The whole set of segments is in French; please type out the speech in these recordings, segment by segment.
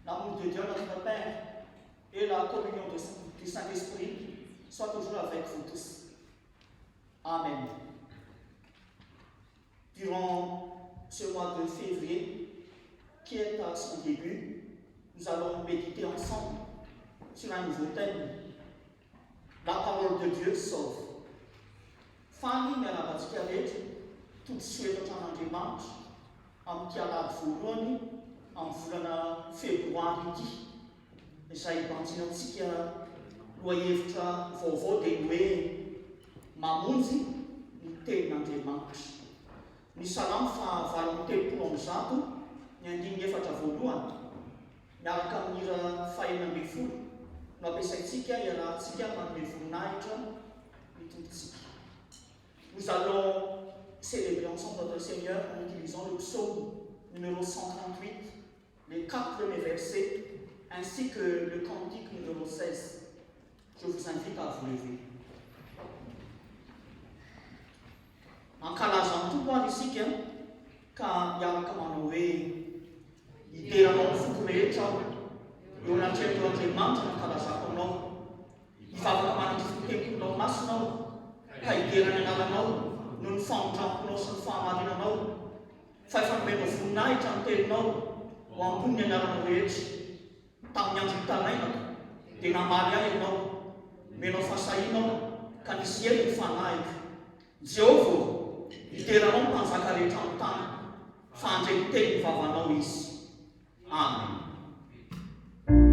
L'amour de Dieu, notre Père, et la communion du Saint-Esprit soient toujours avec vous tous. Amen. Durant ce mois de février, qui est à son début, nous allons méditer ensemble sur un nouveau thème. La parole de Dieu sauve. Fanny nella Vaticanete, tout suite en dimanche, am kialad voalohany, am volana febroary. Izay bantinantsika lohahevitra vaovao dia hoe mamonjy ny tenin'Andriamanitra. Ny salamo fa 27 ny 14 miaraka amin'ira faha-12 no ampiasaintsika iarahantsika manome voninahitra mitontsika. Nous allons célébrer ensemble notre Seigneur en utilisant le psaume numéro 138, les 4 premiers versets, ainsi que le cantique numéro 16. Je vous invite à vous lever. Ankalazany tokoa isika ka miaraka manao hoe hideranao ny foko rehetra aho eo anatrehako Andriamanitra nankalazako anao, hivavaka manitry temponao masonao ka hiderany anaranao no ny famondramponao sy ny fahamarinanao, fa efa nomenao voninahitra ny teninao ho ambony ny anaranao rehetra. Tamin'ny andro tanainako dia namaly ahy ianao, menao fasahinao ka nisy elo ny fanahiko. Jehovah, hiteranao ny mpanjaka rehetra amin'ny tany, fa handray teny ny vavanao izy. Amen. Amen.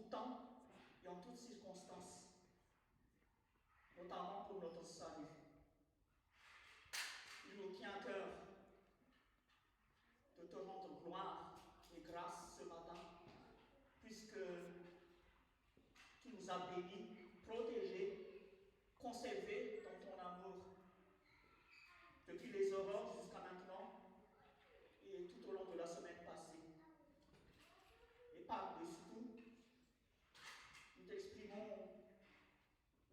tout temps et en toutes circonstances, notamment pour notre salut. Il nous tient à cœur de te rendre gloire et grâce ce matin, puisque tu nous as bénis, protégés, conservés dans ton amour, depuis les aurores jusqu'à maintenant et tout au long de la semaine passée. Et par-dessus tout, nous t'exprimons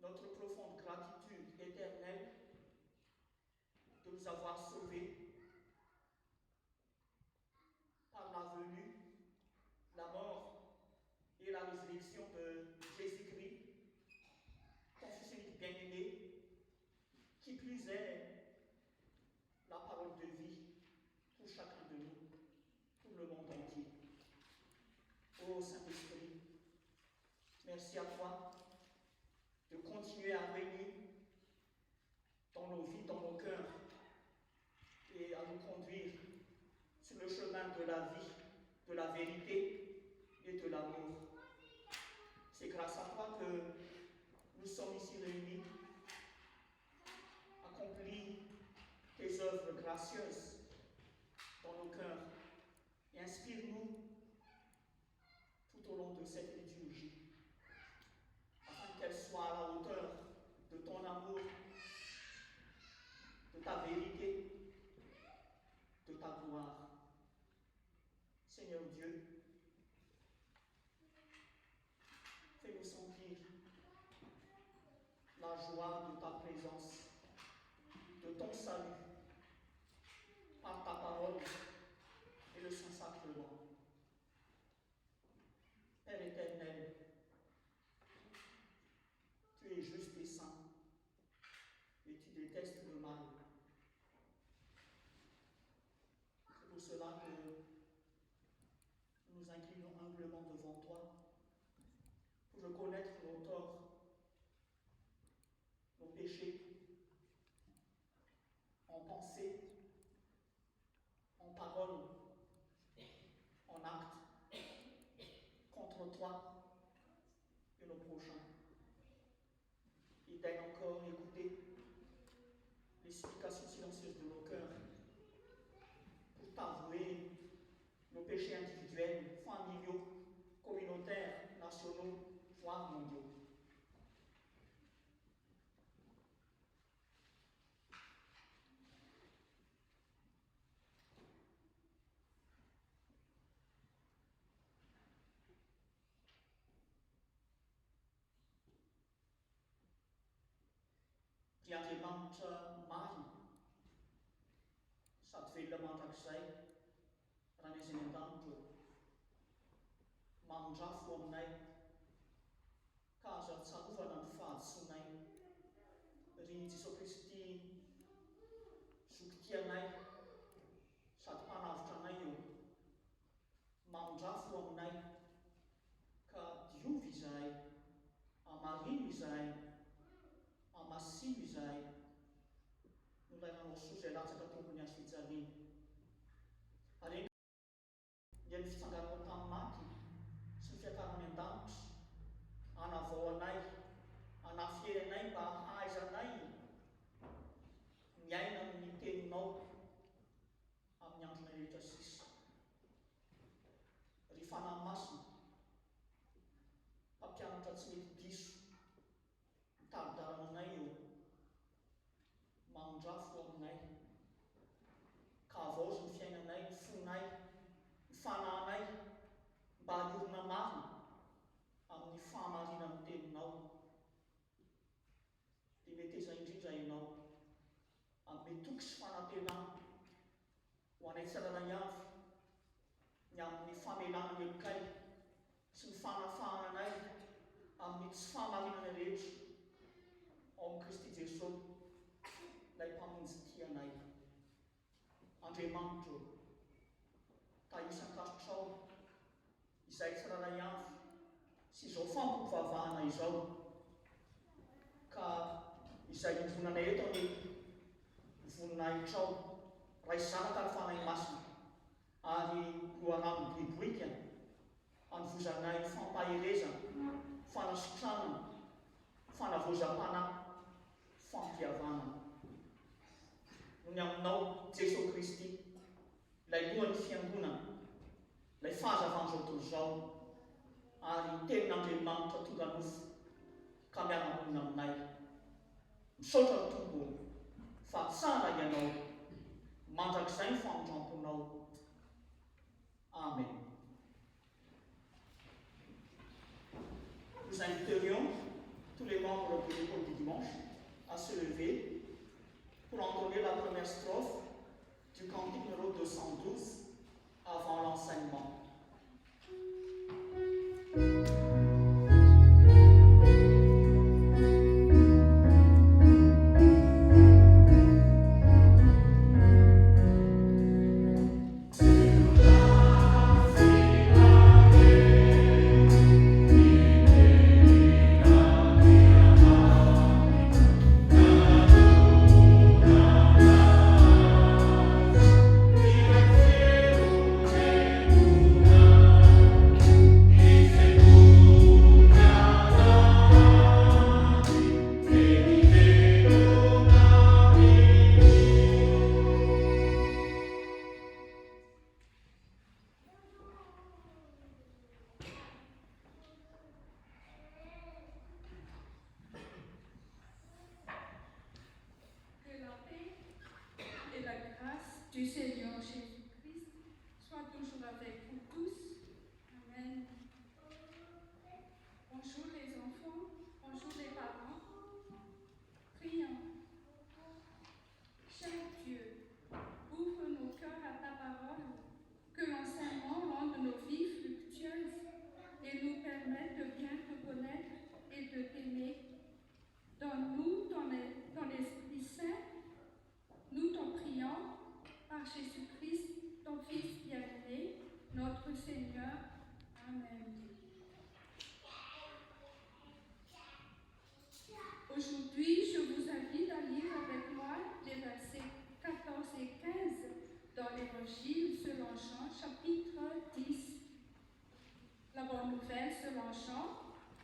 notre profonde gratitude éternelle de nous avoir sauvés par la venue, la mort et la résurrection de Jésus-Christ, ton Fils unique bien-aimé, qui plus est la parole de vie pour chacun de nous, pour le monde entier. Ô Saint-Esprit, merci à toi de continuer à régner dans nos vies, dans nos cœurs, et à nous conduire sur le chemin de la vie, de la vérité et de l'amour. C'est grâce à toi que nous sommes ici réunis, accomplis tes œuvres gracieuses dans nos cœurs, et inspire-nous tout au long de cette liturgie, afin qu'elle soit à la hauteur de ton amour, de ta vérité, de ta gloire. Seigneur Dieu, fais-nous sentir la joie de ta présence, de ton salut, par ta parole et le Saint-Sacrement. Père éternel, tu es juste et saint, et tu détestes le mal. C'est pour cela que nous nous inclinons humblement devant toi, pour reconnaître nos torts, nos péchés, en pensée, en parole, en acte, contre toi et nos prochains. Et daigne encore écouter les supplications silencieuses de nos cœurs pour t'avouer nos péchés individuels, familiaux, communautaires, nationaux, voire mondiaux. Andriamanitra marina, sady velona mandrakizay raha ny izay an-danitra manondrafo aminay ka azo atsarovana ny fahadisoanay ry Jesosy Kristy zokitianay sady mpanavitra anay eo, manondrafo aminay ka diovy izahay, amarino izahay, amasino izahay, no ilay nanao soa izay latsaka tompony azy fijaliana. Arenga dia ny fitsanganao tamin'ny maty sy ny fiakarany an-danitra, hanavao anay, hanafery anay mba hahaizanay miaina amin'ny teninao amin'ny andronay rehetra sisa. Ry fanahy masina, mpampianatra tsy mety diso, mitaridarana anay eo, manondrafo aminay, ka avaozy ny fiainanay, ny fonay, ny fanahinay, mba hahorona marina amin'ny fahamarinana ny teninao. Dia meteza indrindra ianao amin'ny toky sy fanantenana ho anay tsirairay avy, ny amin'ny famelana ny elokay sy ny fanafahana anay amin'ny tsy fahamarinana rehetra ao amin'ny Kristy Jesosy, ilay mpamonjy tianay. Andriamanitra, tahisan-kasotrao izay tsirairay avy sy izao fampikovavahana izao, ka izay ivonanay eto anie voninahitra ao, raha izanaka ny fanahy masina, ary loharano boiboika hanovozanay fampaherezana Japana fampiavana. Noho ny aminao Jesosy Kristy, ilay lohan'ny fiangonana, ilay fahazavana tontolo izao, ary tenin'Andriamanitra tonga nofo ka miara-monina aminay. Misaotra ny Tompo fa tsara ianao, mandrakizay ny famindramponao. Amen. Nous inviterions tous les membres de l'école du dimanche à se lever pour entonner la première strophe du cantique numéro 212 avant l'enseignement. Du Seigneur Jésus-Christ soit toujours avec vous tous. Amen. Bonjour les enfants, bonjour les parents. Prions. Cher Dieu, ouvre nos cœurs à ta parole, que l'enseignement rende nos vies fructueuses et nous permette de bien te connaître et de t'aimer. Donne-nous ton Esprit Saint. Nous t'en prions par Jésus-Christ, ton Fils bien-aimé, notre Seigneur. Amen. Aujourd'hui, je vous invite à lire avec moi les versets 14 et 15 dans l'Évangile selon Jean, chapitre 10. La bonne nouvelle selon Jean,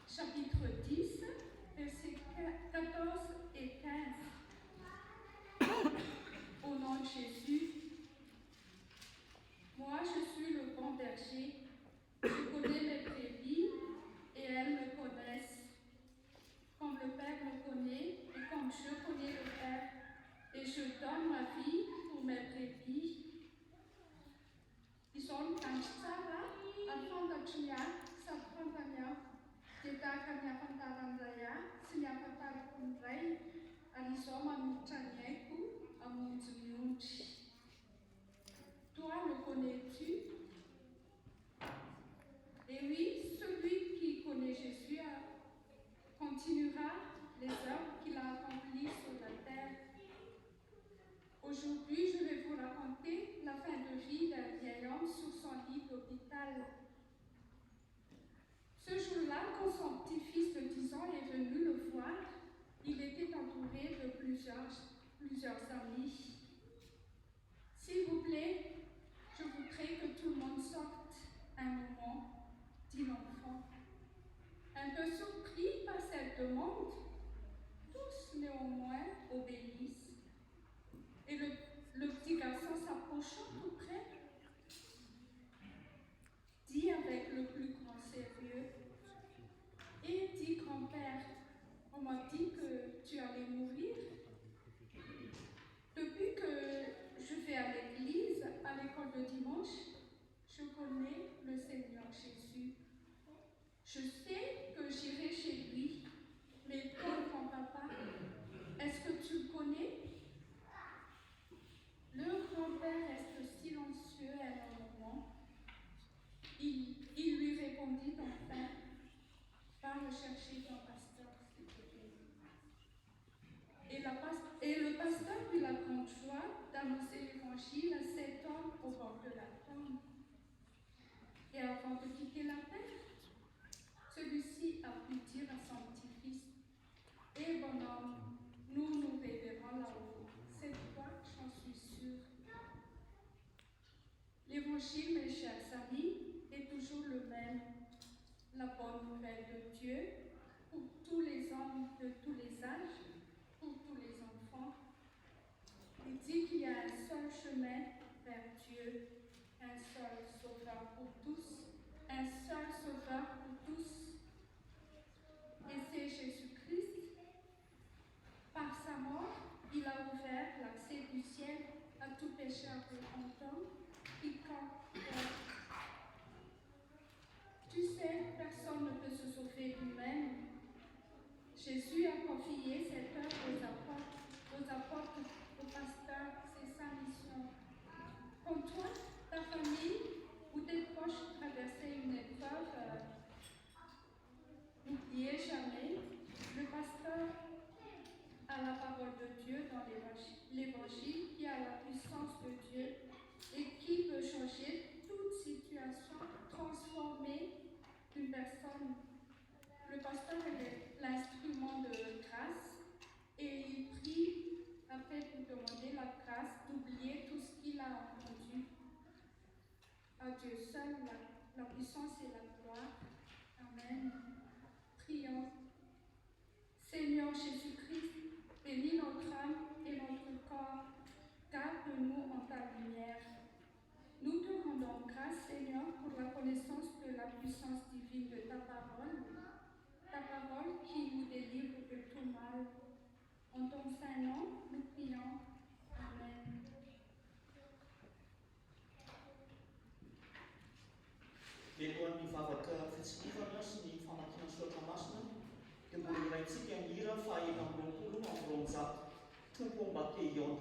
chapitre 10, versets 14 et 15. Au nom de Jésus, moi je suis le bon berger, je connais mes brebis et elles me connaissent. Comme le Père me connaît et comme je connais le Père, et je donne ma vie pour mes brebis. Ison kanchara, alfondachia, satrantania, tetakanya fantarandaya, sinyapatar kundrai, alisoma mchanyeku, amunzununchi. Toi le connais-tu? Et oui, celui qui connaît Jésus continuera les œuvres qu'il a accomplies sur la terre. Aujourd'hui, je vais vous raconter la fin de vie d'un vieil homme sur son lit d'hôpital. Ce jour-là, quand son petit-fils de 10 ans est venu le voir, il était entouré de plusieurs amis. S'il vous plaît, je voudrais que tout le monde sorte un moment, dit l'enfant. Un peu surpris par cette demande, tous néanmoins obéissent. Et le petit garçon s'approchant tout près, dit avec le plus grand sérieux, « Et dit grand-père, on m'a dit que tu allais mourir. Depuis que je vais à l'église, à l'école de dimanche, je connais le Seigneur Jésus. Je sais que j'irai chez lui, mais toi, grand-papa, est-ce que tu le connais ?» Le grand-père reste silencieux un moment. Il lui répondit enfin, « Va me chercher ton pasteur, s'il te plaît. » Et le pasteur eut la grande joie d'annoncer l'évangile à cet homme au bord de la tombe. Et avant de quitter la terre, celui-ci a pu dire à son petit-fils, « Eh bon homme, nous nous reverrons là-haut. Cette fois, j'en suis sûre. » L'évangile, mes chers amis, est toujours le même. La bonne nouvelle de Dieu pour tous les hommes de tous les entend quiconque. Tu sais, personne ne peut se sauver lui-même. Jésus a confié cette œuvre aux apôtres, aux pasteurs, c'est sa mission. Quand toi, ta famille ou tes proches traversaient une épreuve, n'oubliez jamais, le pasteur a la parole de Dieu dans l'évangile qui a la puissance de Dieu et qui peut changer toute situation, transformer une personne. Le pasteur est l'instrument de grâce et il prie après pour demander la grâce d'oublier tout ce qu'il a entendu. À Dieu seul la puissance et la gloire. Amen. Prions. Seigneur Jésus-Christ, bénis notre âme et notre corps. Garde-nous en ta lumière. Nous te rendons grâce, Seigneur, pour la connaissance de la puissance divine de ta parole qui nous délivre de tout mal. En ton saint nom, nous prions. Amen. Elohan'ny mivavaka fitsikifana sy ny famakiana soatra masina dia mbola ilaintsika ny hira fa 1 amin'ny roanjato tompo ambate iona.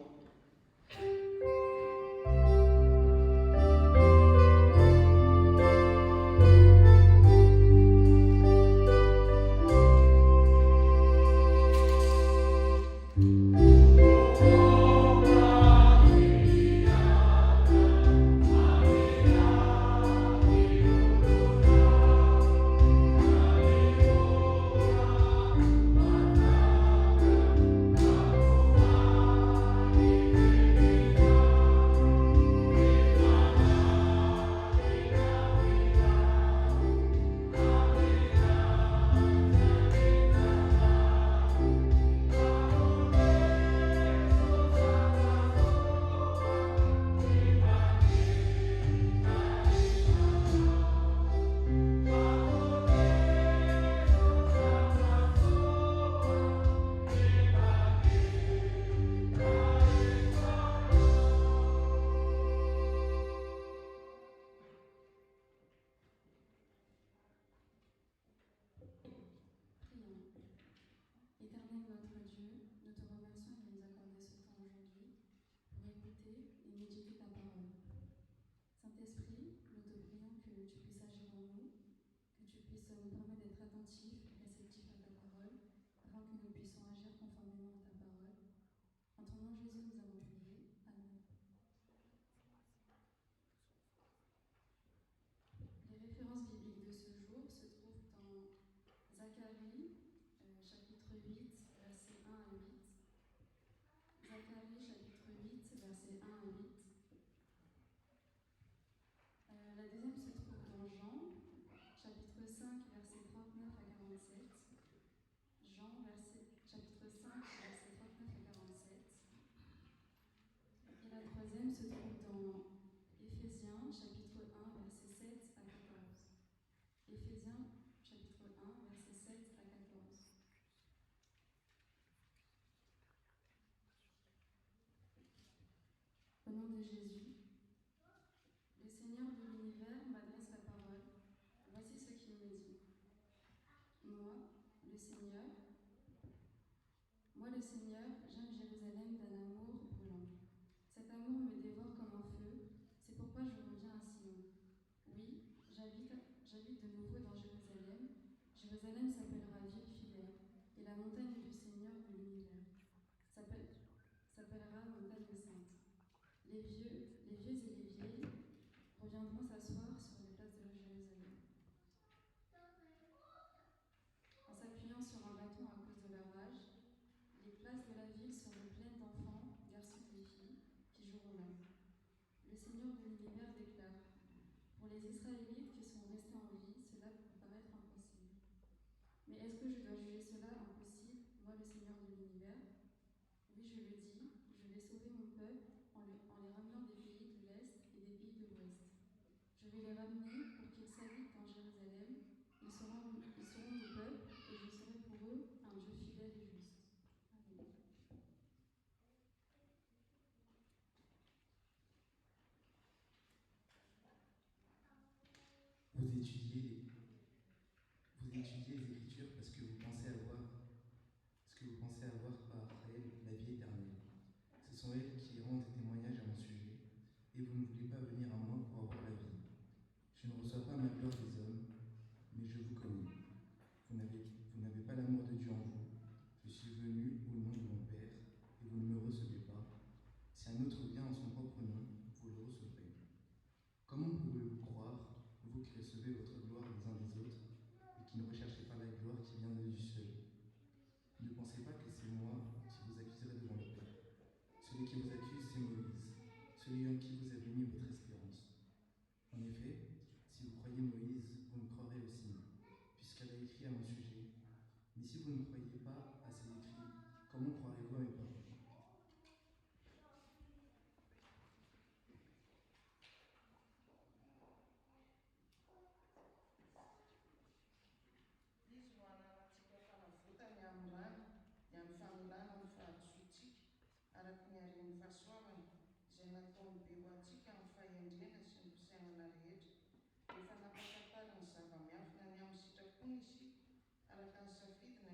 Moi, le Seigneur, j'aime Jérusalem d'un amour brûlant. Cet amour me dévore comme un feu, c'est pourquoi je reviens à Sion. Oui, j'habite de nouveau dans Jérusalem. Jérusalem s'appellera ville fidèle, et la montagne du Seigneur de l'univers s'appellera montagne sainte. Les vieux et les vieilles reviendront s'asseoir sur les places de Jérusalem. En s'appuyant sur un bâton à cause de leur âge, les places de la ville seront pleines d'enfants, garçons et filles, qui joueront là. Le Seigneur de l'univers déclare: pour les Israélites qui sont restés en vie, cela peut paraître impossible. Mais est-ce que je dois juger cela impossible, moi le Seigneur de l'univers? Oui, je le dis, je vais sauver mon peuple en les ramenant des pays de l'Est et des pays de l'Ouest. Je vais les ramener pour qu'ils s'habitent en Jérusalem. Ils seront mon peuple et je serai pour eux un Dieu fidèle et juste. Amen. vous étudiez les Écritures parce que vous pensez avoir par elles la vie éternelle. Ce sont elles qui rendent témoignage à mon sujet, et vous ne voulez pas venir à moi pour avoir la vie. Je ne reçois pas ma gloire des hommes, mais je vous connais. Vous n'avez pas l'amour de Dieu en vous. Je suis venu au nom de mon Père, et vous ne me recevez pas. Si un autre vient en son propre nom, vous le recevrez. Comment pouvez-vous croire, vous qui recevez votre gloire les uns des autres, et qui ne recherchez pas la gloire qui vient de Dieu seul? Ne pensez pas que c'est moi qui vous accuserai devant le Père. Celui qui vous accuse, c'est Moïse, celui en qui vous avez mis votre espérance. En effet, si vous croyez Moïse, vous me croirez aussi, puisqu'elle a écrit à mon sujet. Mais si vous ne croyez pas à ses écrits, comment croirez-vous à mes paroles? Araka ny haren'ny fahasoavana izay nataony be ho antsika amin'ny fahendrena sy ny fisainana rehetra. Rehefa nampatantara ny zava-miafina ny amin'ny sitrapony isika araka ny safidina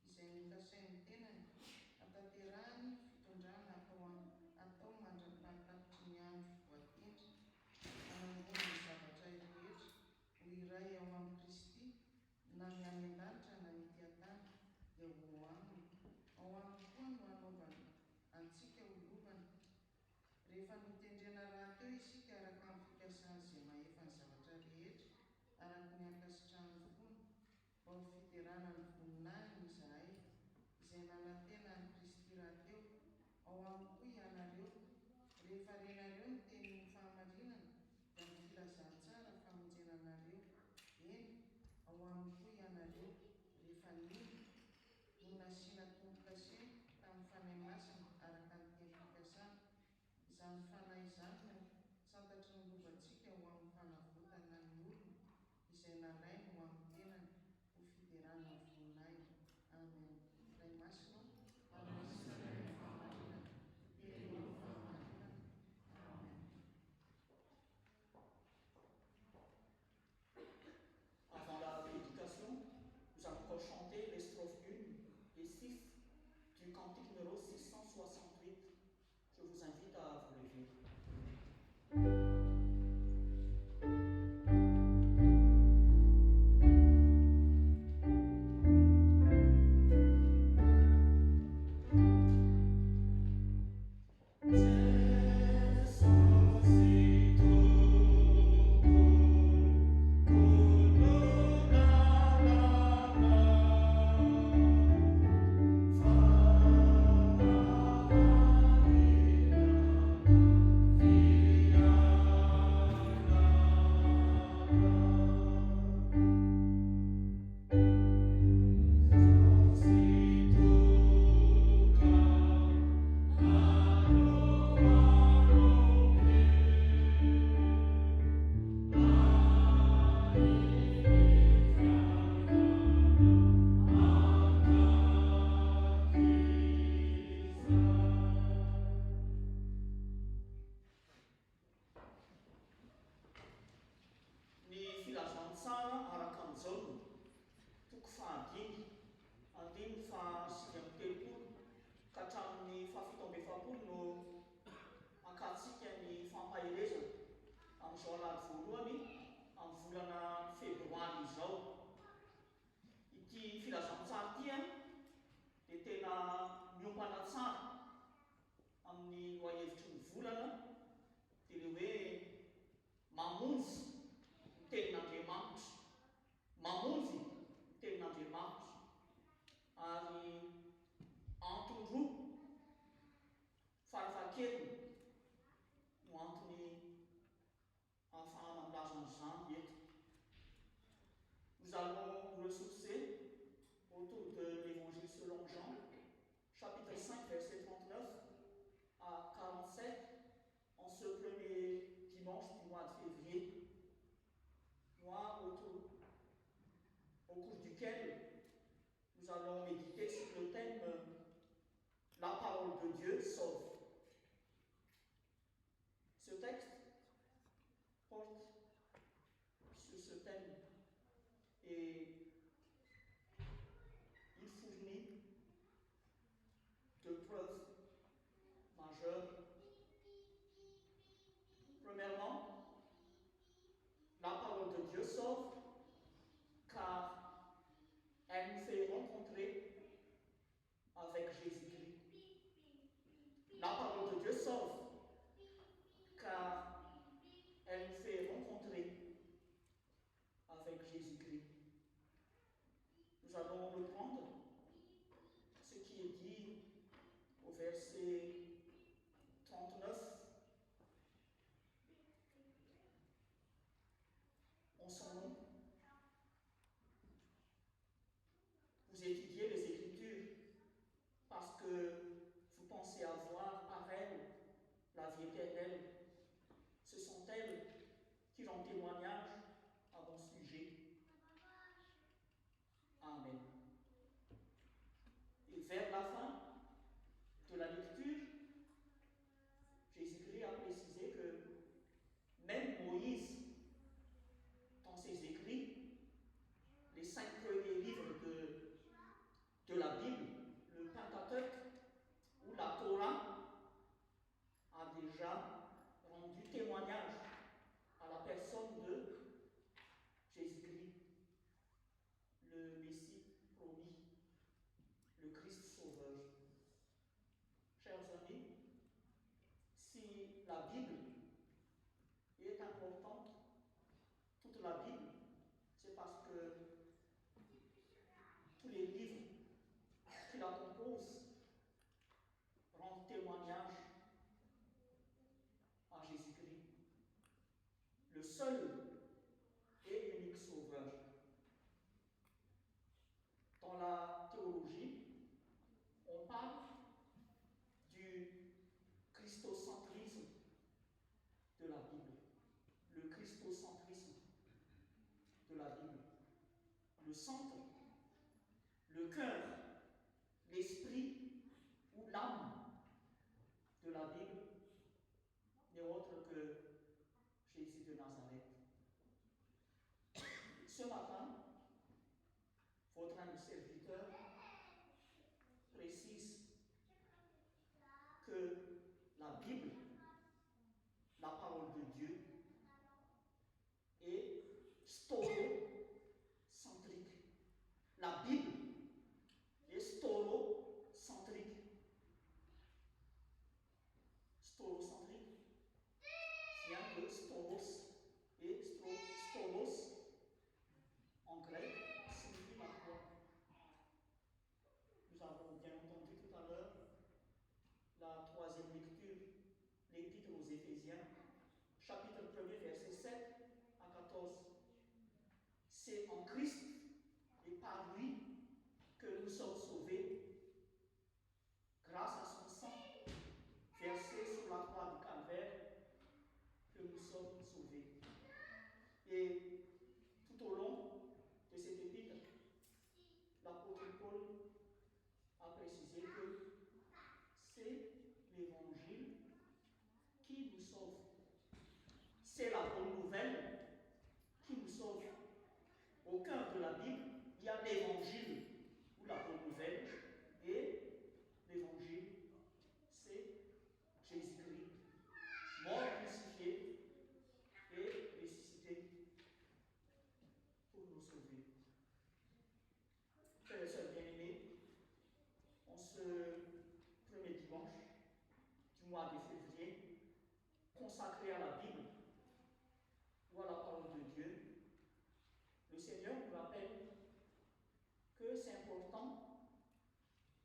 izay notasain'ny tenany hatanterahany fitondrana atao mandra-pahatapitry ny andro voatendry hanangona ny zavatra rehetra ho iray ao amin'ny Kristy, na ny any an-danitra na ny ety-tany dia ho aminy. Ao aminy koa no hanaovana antsika ho lovana. Rehefa notendrena rahateo isika araka amin'ny fikasana izay mahefa ny zavatra rehetra araka ny ankasitrahan'ny fony, mba ho fiterana ny voninahiny izahay izay nanantena ny Kristy rahateo. Ao aminy koa ianareo, rehefa renareo ny tenin'ny fahamarinana dia ny filazantsara famonjenanareo. Eny, ao aminy koa ianareo, rehefa nino no nasiana tombo-kaseny tamin'ny fanahy masina araka ny tenim-pikasana. Izany fanahy izany no santatry ny lovantsika ho amin'ny fanavotana ny olona izay nalainy ho amin'ny tenany ho fiderana ny voninahiny. Amen. Ray masina, Amen. Avant la prédication, nous allons encore chanter les strophes 1 et 6 du cantique numéro 668. Je vous invite à vous lever. Nous allons nous ressourcer autour de l'évangile selon Jean, chapitre 5, verset 39 à 47, en ce premier dimanche du mois de février, mois au cours duquel nous allons méditer sur le thème « La parole de Dieu sauve ». Ce texte porte la Bible est importante, toute la Bible, c'est parce que tous les livres qui la composent rendent témoignage à Jésus-Christ, le seul et unique Sauveur. Dans la théologie, on parle du christocentrisme de la Bible. Le christocentrisme de la Bible. Le centre, le cœur, l'esprit ou l'âme de la Bible n'est autre que Jésus de Nazareth. Ce matin, votre serviteur précise que la Bible, la parole de Dieu, est storocentrique. La Bible est storocentrique. Storocentrique vient de storos, et storos en grec signifie la foi. Nous avons bien entendu tout à l'heure la troisième lecture, l'Épître aux Éphésiens, chapitre 1er, versets 7 à 14. C'est en Christ et par lui que nous sommes sauvés grâce à son sang versé sur la croix du Calvaire, que nous sommes sauvés. Et tout au long de cette épître, l'apôtre Paul a précisé que c'est l'évangile qui nous sauve. C'est la bonne nouvelle qui nous sauve. Au cœur de la Bible, il y a l'évangile ou la bonne nouvelle, et l'évangile, c'est Jésus-Christ, mort, crucifié et ressuscité pour nous sauver. Frères et sœurs bien-aimés, en ce premier dimanche du mois de février, consacré à la Bible ou à la parole de Dieu, le Seigneur nous rappelle que c'est important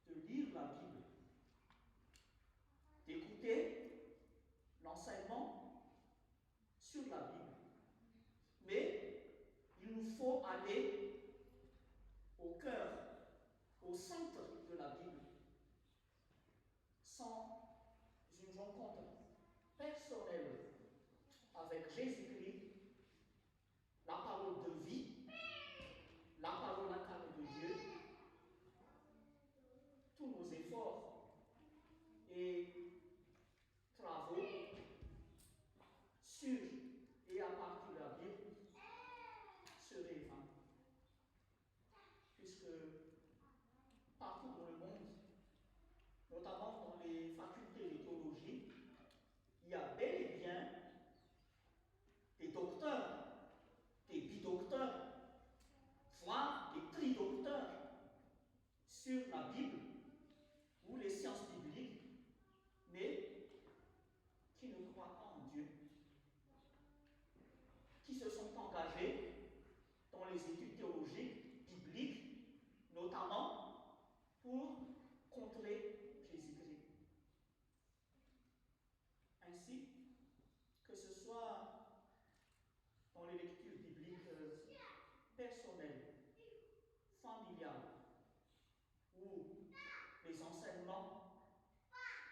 de lire la Bible, d'écouter l'enseignement sur la Bible. Mais il nous faut aller au cœur, au centre de la Bible, sans une rencontre personnelle avec Jésus-Christ, la parole de vie, la parole incarnée de Dieu. Tous nos efforts et travaux sur et à partir de la Bible seraient vains. Puisque partout dans le monde, notamment dans les facultés de théologie, il y a bel et bien des docteurs, des bidocteurs, voire des tridocteurs sur la Bible ou les sciences bibliques, mais qui ne croient pas en Dieu, qui se sont engagés dans les études théologiques, bibliques, notamment pour contrer Jésus-Christ. Ainsi, que ce soit dans les lectures bibliques personnelles, familiales, ou les enseignements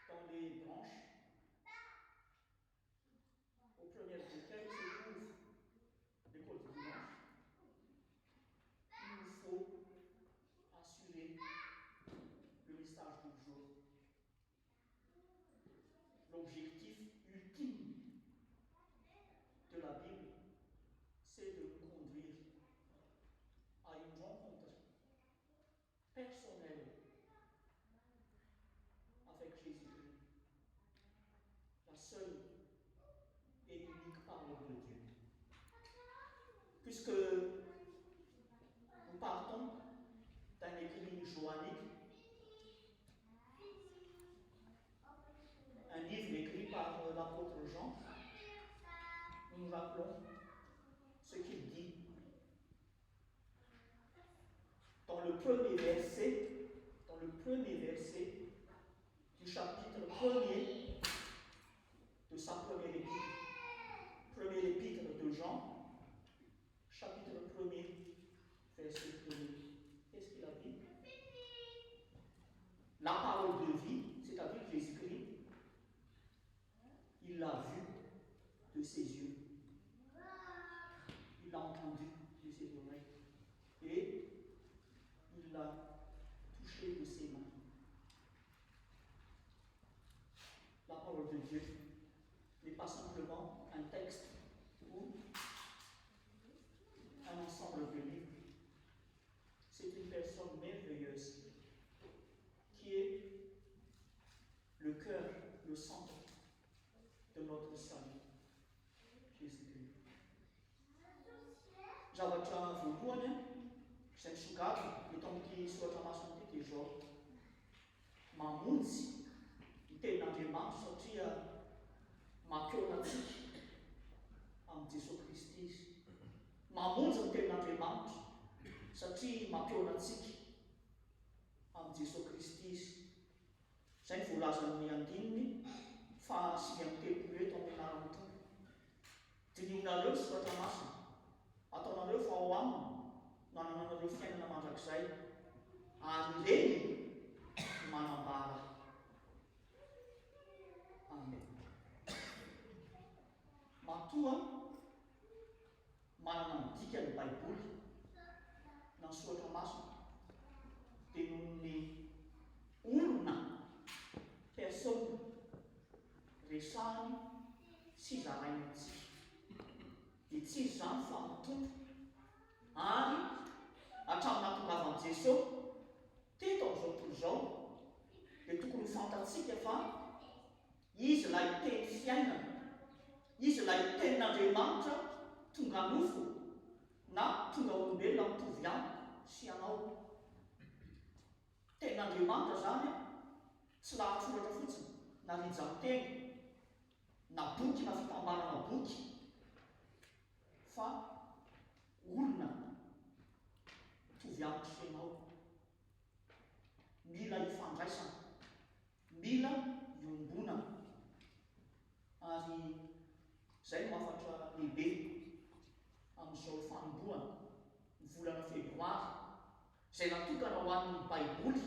dans les branches, aux premières desquelles se trouve l'école du dimanche, il nous faut assurer le message du jour. L'objectif ultime de la Bible, c'est de nous conduire à une rencontre personnelle avec Jésus-Christ, la seule et unique parole de Dieu. Puisque nous partons d'un écrit joannique, un livre écrit par l'apôtre nous rappelons ce qu'il dit dans le premier verset du chapitre 1er de sa première épître de Jean, chapitre 1er, verset 1er. Qu'est-ce qu'il a dit? La parole de vie, c'est-à-dire Jésus-Christ, il l'a vu de ses yeux, il l'a entendu de ses oreilles, et il l'a touché de ses mains. La parole de Dieu n'est pas simplement un texte ou un ensemble de livres. C'est une personne merveilleuse qui est le cœur, le centre de notre salut, Jésus-Christ. Zavatra voalohany izay misongadina eto amin'ity soratra masina ity dia izao: mamonjy ny tenin'Andriamanitra satria mampiona antsika amin'ny Jesosy Kristy izy. Mamonjy ny tenin'Andriamanitra satria mampiona antsika amin'ny Jesosy Kristy izy. Izay ny voalazan'ny andininy fa 8 eto amin'ny anaran'ny tompo. Dinionareo soratra masina, ataonareo fa ao aminy nananareo fiainana mandrakizay, ary ireny manambara. Amen. Matoa manana midika ny Baiboly na ny soratra masina dia noho ny olona, personne resahany sy zarainy antsika. Dia tsy izy zany fa ny tompo, ary hatramin'ny nahatongavan'i Jesosy teto amin'izao tontolo izao dia tokony ho fantatsika fa izy ilay teny fiainana, izy ilay tenin'Andriamanitra tonga nofo na tonga olombelona mitovy amiko sy anao. Tenin'Andriamanitra zany tsy lahatsoratra fotsiny na rijam-teny na boky na fitambarana boky, fa olona mitovy amiko sy ianao. Mila hifandraisana, mila iombonana, ary izay no mahafatra lehibe amin'izao fanombohana ny volana febroary izay natokana ho an'ny Baiboly,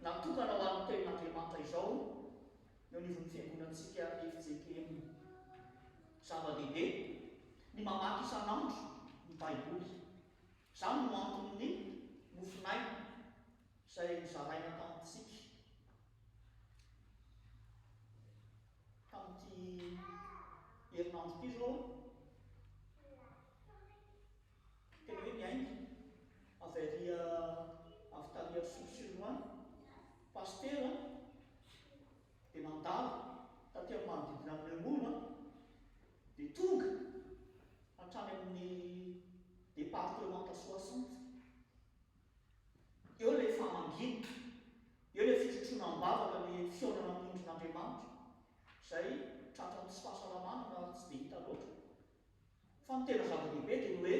natokana ho an'ny tenin'Andriamanitra izao, eo anivon'ny fiangonantsika FJKM. Zava-dehibe ny mamaky isan'andro ny Baiboly. Izany no anton'ny nofinaina izay nizaraina tamintsika tamin'ity herinandro ity zao. Tena hoe miaingy avy taria Sourds-sur-Loing, pasteur dia nandalo taty amin'ny manodidina amin'ny Nemours, dia tonga hatrany amin'ny département 60. Eo ilay famangina, eo ilay fitrotronan-bavaka, ilay fionana amin'ny ondrin'Andriamanitra, izay tratrany tsy fahasalamana raha tsy dia hita loatra. Fa ny tena zava-dehibe dia ny hoe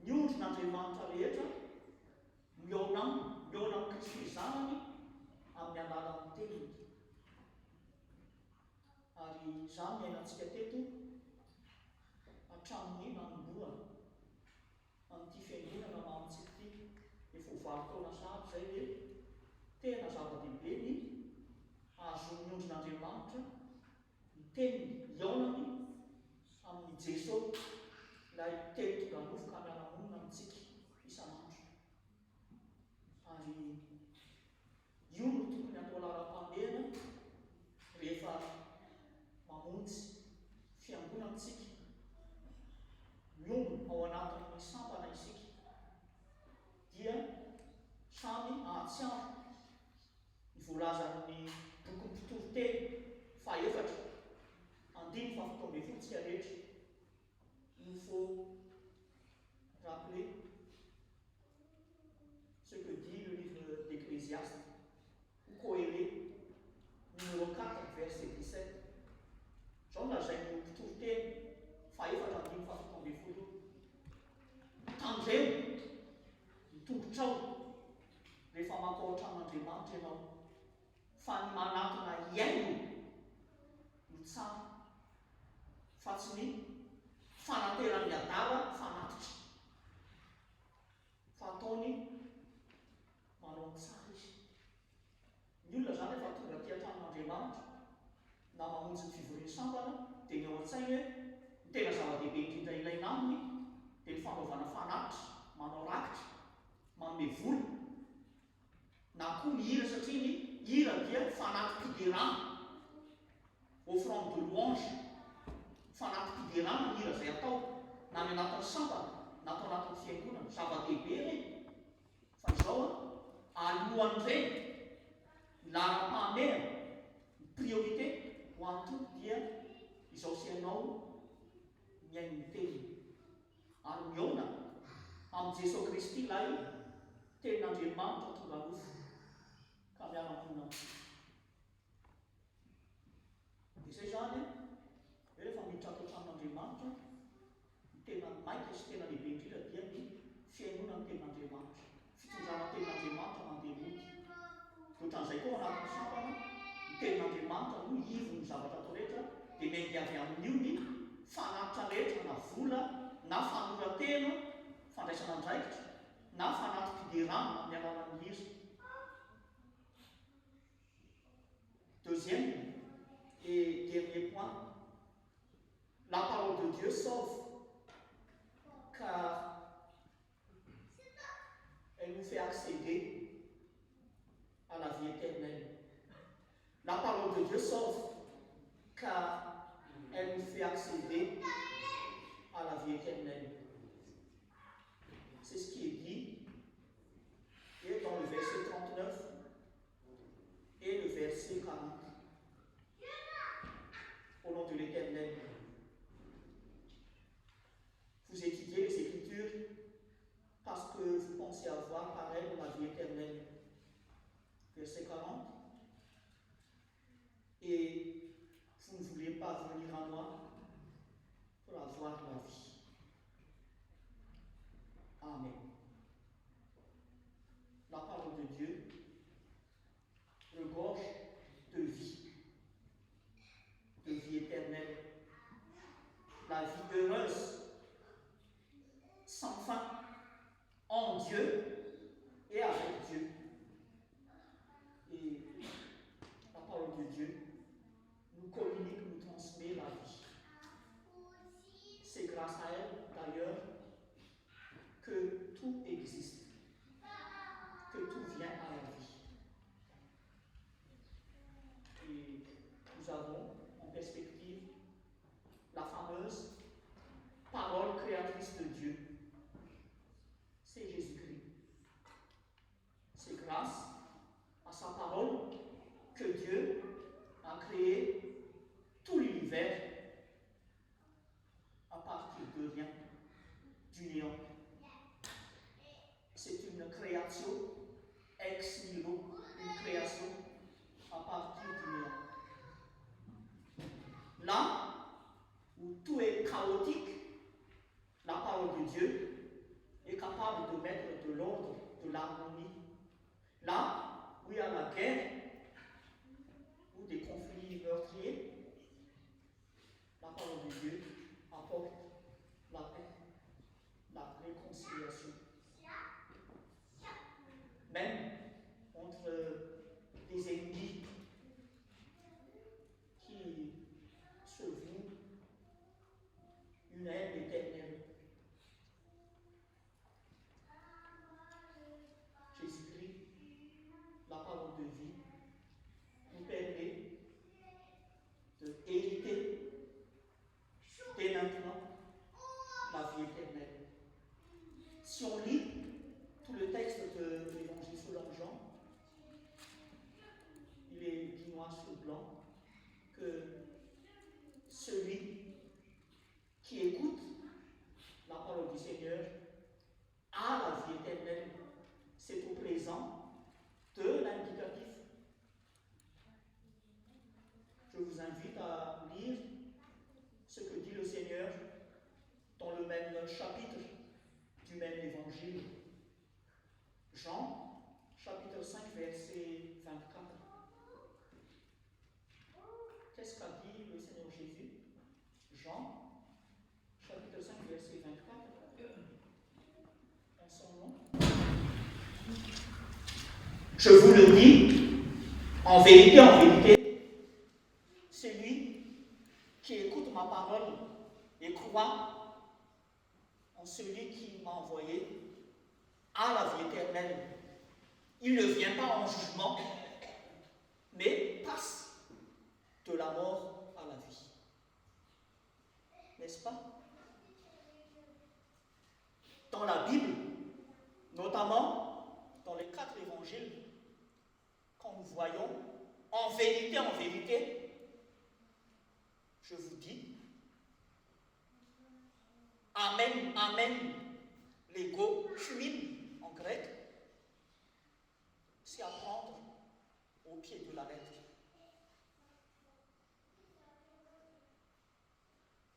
ny ondrin'Andriamanitra rehetra miaona amin'ny Kristy Zanany amin'ny alalan'ny teniny. Ary izany ny ainantsika teto hatramin'ny nanombohana amin'ity fiangonana mamontsika ity. Efa 8 taona sahabo izay hoe tena zava-dehibe ny ahazon'ny ondrin'Andriamanitra ny teniny, iaonany amin'ny Jesosy, ilay teny tonga nofo ka miara-monina amintsika isan'andro. Ary io no tokony atao laharam-pahamehana rehefa mamonjy fiangonantsika, miombona ao anatin'ny sampana isika, dia samy ahatsiaro ny voalazan'ny boky mpitoro-teny faefatra, 2:17 rehetra. Il faut rappeler ce que dit le livre d'Ecclésiaste, ou Koélé, numéro 4, verset 17. Zao lazainy mpitoro-teny faefatra Andriamanitra ianao, fa ny manatona iaino no tsara, fa tsy ny fanateran'ny adala fanatitra, fa ataony manao ny tsara izy. Ny olona zany efa tonga aty an-tranon'Andriamanitra na mamonjy ny fivoriany sambana dia ny ao an-tsainy hoe ny tena zava-dehibe indrindra ilaina aminy dia ny fanaovana fanatitra, manao rakitra, manome vola, na koa ny hira, satria ny hira dia fanatim-piderana, offrande de louange, fanatim-piderana ny hira izay atao na ny anatin'ny sambana na atao anatin'ny fiangonana, zava-dehibe reny. Fa izao alohan'ireny laram-pahamehana, ny priorité ho an'ny tompo dia izao sy ianao miaino ny teniny ary miaona amin'ny Jesosy Kristy ilay tenin'Andriamanitra tonga nofo ka miara-monina. Dia izay zany hoe rehefa miditra ato an-tranon'Andriamanitra, ny tena maika sy tena lehibe indrindra dia ny fiainona ny tenin'Andriamanitra, fitondrana tenin'Andriamanitra mandeha mody. Ohatran'izay koa anatin'ny sambana, ny tenin'Andriamanitra no ivony ny zavatra atao rehetra, dia mendy avy amin'io ny fanatitra rehetra, na vola, na fanoratena, fandraisana andraikitra, na fanatim-piderana amin'ny alalan'ny hira. Deuxième et dernier point, la parole de Dieu sauve, car elle nous fait accéder à la vie éternelle. La parole de Dieu sauve, car elle nous fait accéder à la vie éternelle. C'est ce qui est dit et dans le verset 39 et le verset 40. Au nom de l'Éternel, vous étudiez les Écritures parce que vous pensez avoir par elles la vie éternelle. Verset 40. Et vous ne voulez pas venir à moi pour avoir la vie. Amen. La parole de Dieu regorge de vie éternelle, la vie heureuse, sans fin, en Dieu et avec Dieu. Et la parole de Dieu nous communique, nous transmet la vie. C'est grâce à elle, d'ailleurs, que tout existe, que tout vient à la vie. Et nous avons en perspective la fameuse parole créatrice de Dieu. C'est Jésus-Christ. C'est grâce à sa parole que Dieu a créé tout l'univers à partir de rien, du néant. C'est une création ex nihilo, une création à partir du néant. Là où tout est chaotique, la parole de Dieu est capable de mettre de l'ordre, de l'harmonie. Là où il y a la guerre ou des conflits meurtriers, la parole de Dieu apporte la paix, la réconciliation. Même entre des ennemis qui se vouent une haine éternelle. Jésus-Christ, la parole de vie, nous permet de hériter dès maintenant la vie éternelle. Si on lit tout le texte de l'Évangile selon Jean, il est dit noir sur blanc que celui qui écoute la parole du Seigneur a la vie éternelle. C'est au présent de l'indicatif. Je vous invite à lire ce que dit le Seigneur dans le même chapitre du même évangile. Jean, chapitre 5, verset Jean, chapitre 5, verset 24. En son nom. Je vous le dis, en vérité, celui qui écoute ma parole et croit en celui qui m'a envoyé a la vie éternelle. Il ne vient pas en jugement, mais passe de la mort à la vie. N'est-ce pas? Dans la Bible, notamment dans les 4 évangiles, quand nous voyons, en vérité, je vous dis, amen, amen, l'ego, fumin en grec, c'est à prendre au pied de la lettre.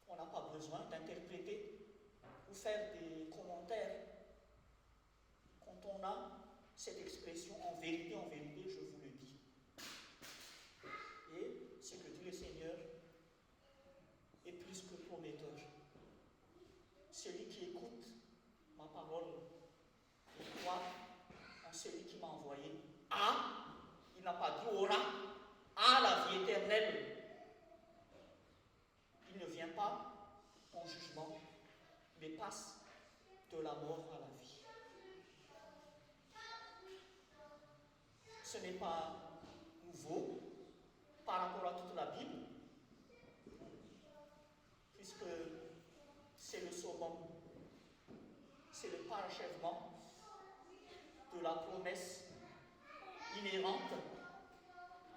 On n'a pas besoin d'interpréter ou faire des commentaires quand on a cette expression en vérité, je vous le dis. Et ce que dit le Seigneur est plus que prometteur. Celui qui écoute ma parole et croit en celui qui m'a envoyé a, il n'a pas dit aura, a la vie éternelle. Il ne vient pas en jugement, mais passe de la mort à la vie. Ce n'est pas nouveau par rapport à toute la Bible, puisque c'est le summum, c'est le parachèvement de la promesse inhérente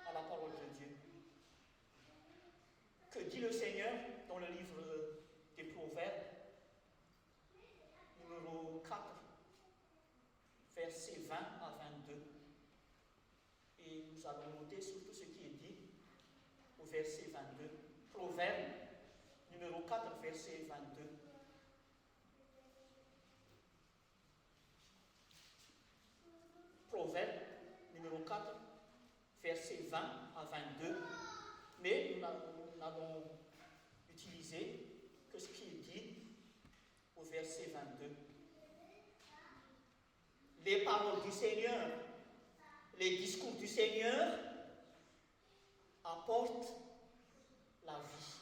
à la parole de Dieu. Que dit le Seigneur dans le livre des Proverbes, numéro 4, versets 20 à 22. Et nous allons noter surtout ce qui est dit au verset 22. Proverbe numéro 4, verset 22. Proverbe numéro 4, verset 20 à 22. Mais nous n'allons utiliser que ce qui est dit au verset 22. Les paroles du Seigneur, les discours du Seigneur apportent la vie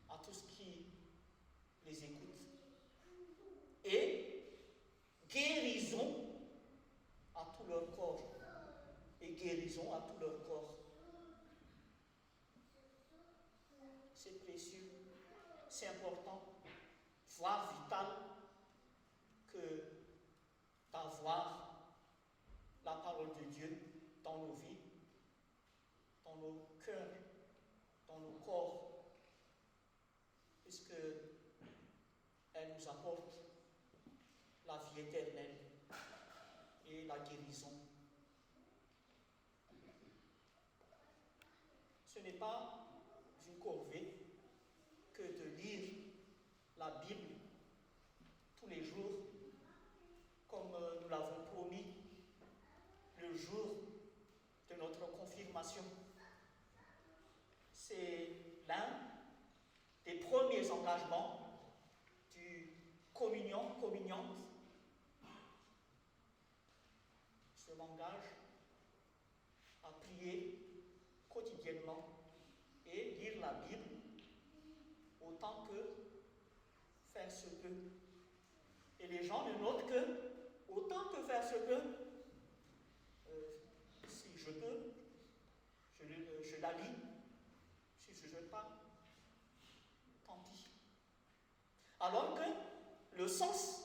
à tous qui les écoutent et guérison à tout leur corps et guérison à tout leur corps. C'est précieux, c'est important, voire vital que d'avoir la parole de Dieu dans nos vies, dans nos cœurs, dans nos corps, puisque elle nous apporte la vie éternelle et la guérison. Ce n'est pas une corvée que de lire la Bible tous les jours, comme nous l'avons promis le jour de notre confirmation. C'est l'un des premiers engagements du communiante. Je m'engage à prier quotidiennement et lire la Bible autant que faire se peut. Et les gens ne notent que autant que faire se peut. Si je peux, je la lis. Si je ne veux pas, tant pis. Alors que le sens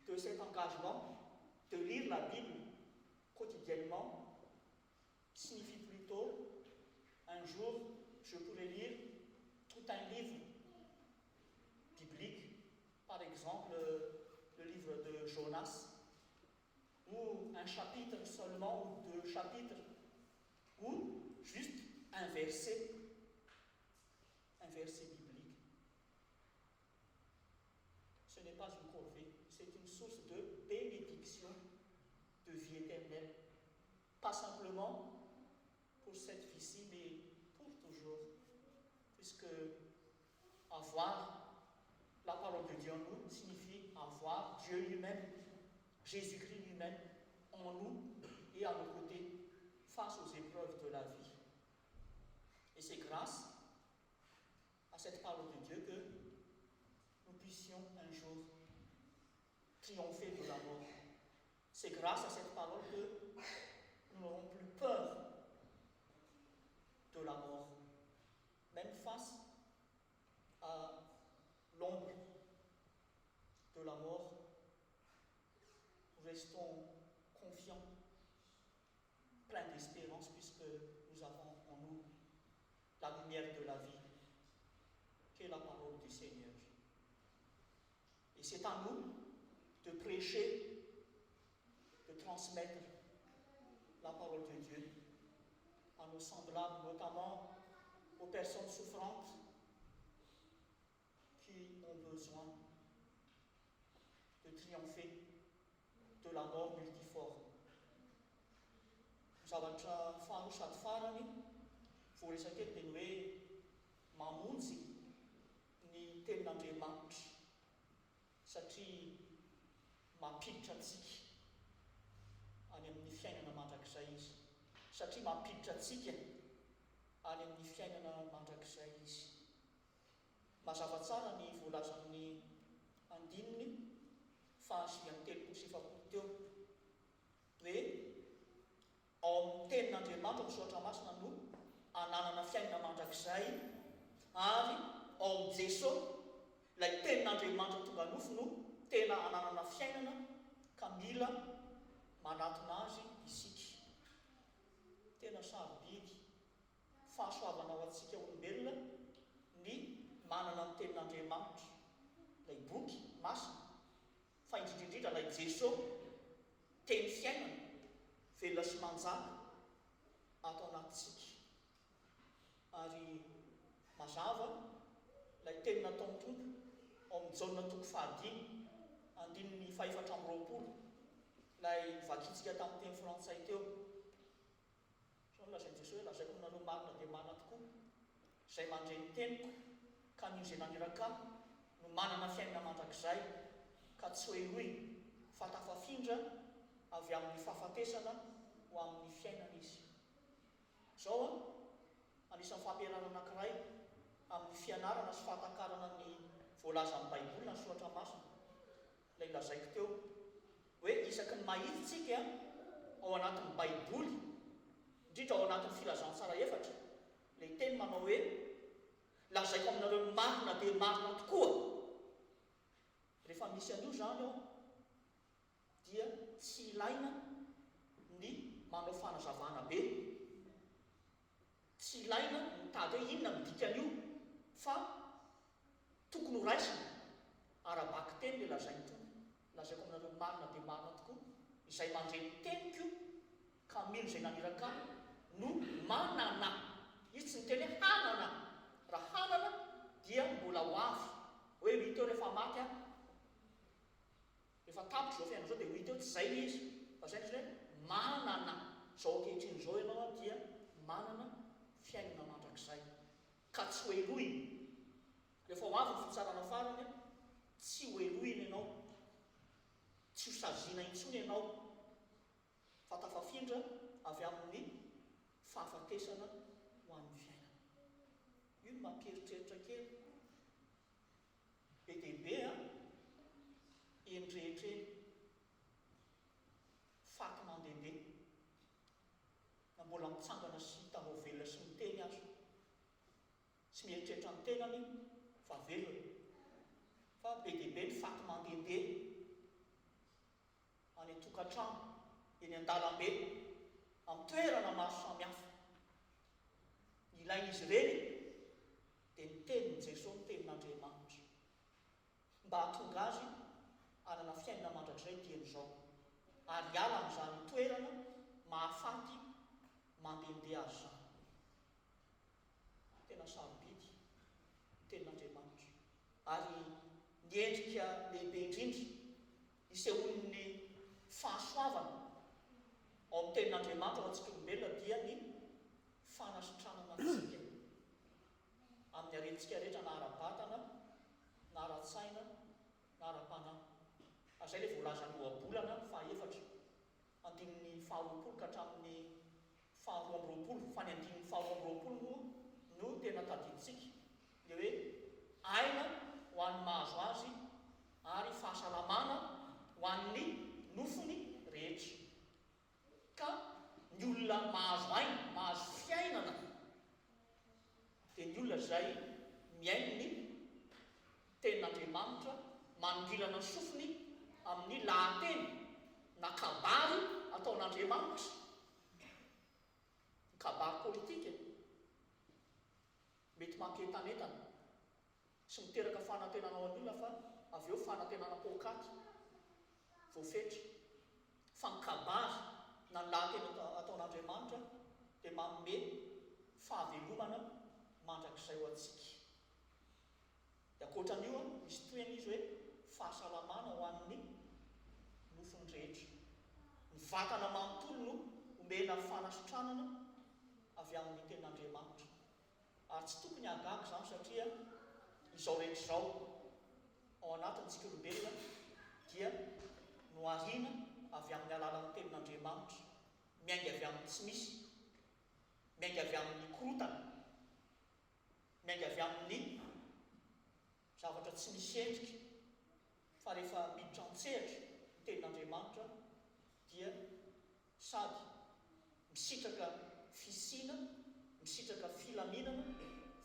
de cet engagement de lire la Bible quotidiennement signifie plutôt un jour je pourrais lire tout un livre biblique, par exemple le livre de Jonas, ou un chapitre seulement, ou 2 chapitres, ou juste un verset biblique. Ce n'est pas une corvée, c'est une source de bénédiction, de vie éternelle. Pas simplement pour cette vie-ci, mais pour puisque avoir la parole de Dieu en nous signifie avoir Dieu lui-même, Jésus-Christ lui-même, en nous et à nos côtés face aux épreuves de la vie. Et c'est grâce à cette parole de Dieu que nous puissions un jour triompher de la mort. C'est grâce à cette parole que nous n'aurons plus peur de la mort, même face à l'ombre de la mort. Nous restons confiants, pleins d'espérance, puisque nous avons en nous la lumière de la vie, qui est la parole du Seigneur. Et c'est à nous de prêcher, de transmettre la parole de Dieu à nos semblables, notamment aux personnes souffrantes qui ont besoin de triompher de la mort multiforme. Zavatra faharoa sady farany voaresaka eto dia ny hoe mamonjy ny tenin'Andriamanitra satria mampiditra antsika any amin'ny fiainana mandrakizay izy. Satria mampiditra antsika any amin'ny fiainana mandrakizay izy. Mazava tsara ny voalaza amin'ny andininy fahasivany telopolo sy efapolo teo hoe ao amin'ny tenin'Andriamanitra misaotra masina no ananana fiainana mandrakizay, ary ao amin'ny Jesosy ilay tenin'Andriamanitra tonga nofo no tena ananana fiainana ka mila manatona azy isika. Tena sarobidy fahasoavana ao antsika olombelona ny manana ny tenin'Andriamanitra, ilay boky masina, fa indrindrindrindra ilay Jesosy teny fiainana velona sy manjaka ato anatintsika. Ary mazava ilay teny nataon'ny Tompo ao amin'ny Jaona toko fahadimy andininy fahaefatra amby roapolo, ilay vakitsika tamin'ny teny frantsay teo. So lazain'i Jesosy hoe lazaiko nareo marina dia marina tokoa, izay mandray ny teniko ka n'io izay naneraka no manana fiainana mandrakizay, ka tsy hoe hoe fa tafafindra avy amin'ny fahafatesana ho amin'ny fiainana izy. Zao anisan'ny fampianarana anankiray amin'ny fianarana sy fahatakarana ny voalaza amin'ny Baiboly na Soratra Masina, ilay lazaiko teo hoe isaky ny mahitsika ao anatin'ny Baiboly, indrindra ao anatin'ny filazantsara efatra, ilay teny manao hoe lazaiko aminareo marina dia marina tokoa. Rehefa misy an'io zany ao dia tsy ilaina ny manao fanazavana be, tsy ilaina mitady hoe inona midika an'io, fa tokony ho raisina ara-baky teny le lazainy Tompo. Lazaiko aminareo marina dia marina tokoa, izay mandray teniko ka mino izay naneraka no manana. Izy tsy miteny hoe hanana, raha hanana dia mbola ho avy, hoe ho hita eo rehefa maty aho, rehefa tapitra zao fiainana zao dia ho hita eo, tsy izay izy, fa izay izy hoe manana. Zao ankehitriny zao ianao dia manana fiainana mandrakizay, ka tsy hoeloina. Rehefa ho avy ny fitsarana farany, tsy hoeloina ianao, tsy ho saziana intsony ianao, fa tafafindra avy amin'ny fahafatesana ho amin'ny fiainana. Io no mampiheritreritra kely be dia be eny rehetra eny, faty mandehandeha na mbola mitsangana sy tahao velona sy miteny azo, tsy mieritreritra ny tenany fa velona, fa be dia be ny faty mandehandeha any an-tokantrano, eny an-dalambe, amin'ny toerana maro samihafa. Ilain'izy ireny dia ny tenin'i Jesosy, ny tenin'Andriamanitra, mba hahatonga azy hanana fiainana mandrakizay dian'izao, ary hiala amin'izany toerana mahafaty mandehandeha azy zany. Tena sarobidy ny tenin'Andriamanitra, ary ny endrika lehibe indrindra isehoan'ny fahasoavana ao amin'ny tenin'Andriamanitra ao antsika olombelona dia ny fanasitranana antsika amin'ny amin'ny aretintsika rehetra na ara-batana na ara-tsaina na ara-panahy. Azay ilay voalazany oabolana faha-efatra andininy faha-roapolo ka hatramin'ny faha-roa amby roapolo, fa ny andininy faha-roa amby roapolo moa no tena tadidintsika dia hoe aina ho an'ny mahazo azy ary fahasalamana ho an'ny nofony rehetra. Ka ny olona mahazo aina, mahazo fiainana dia ny olona izay miaino ny tenin'Andriamanitra, manodilana ny sofiny amin'ny lahateny na kabary ataon'Andriamanitra, ny kabary politika mety mampientanentana sy miteraka fanantenana ao an'olona, fa avy eo fanantenana pokaty voafetra. Fa ny kabary na ny lahateny ataon'Andriamanitra dia manome fahavelomana mandrakizay ho antsika. Dia ankoatran'io misy toyana izy hoe fahasalamana ho an'ny nofony rehetra. Ny vatana manontolo no omena fanasitranana avy amin'ny tenin'Andriamanitra. Ary tsy tokony hagaga izany satria izao rehetra izao ao anatintsika olombelona dia nohariana avy amin'ny alalan'ny tenin'Andriamanitra, miainga avy amin'ny tsy misy, miainga avy amin'ny korotana, miainga avy amin'ny zavatra tsy misy endrika. Fa rehefa miditra an-tsehatra ny tenin'Andriamanitra dia sady misitraka fisiana, misitraka filaminana,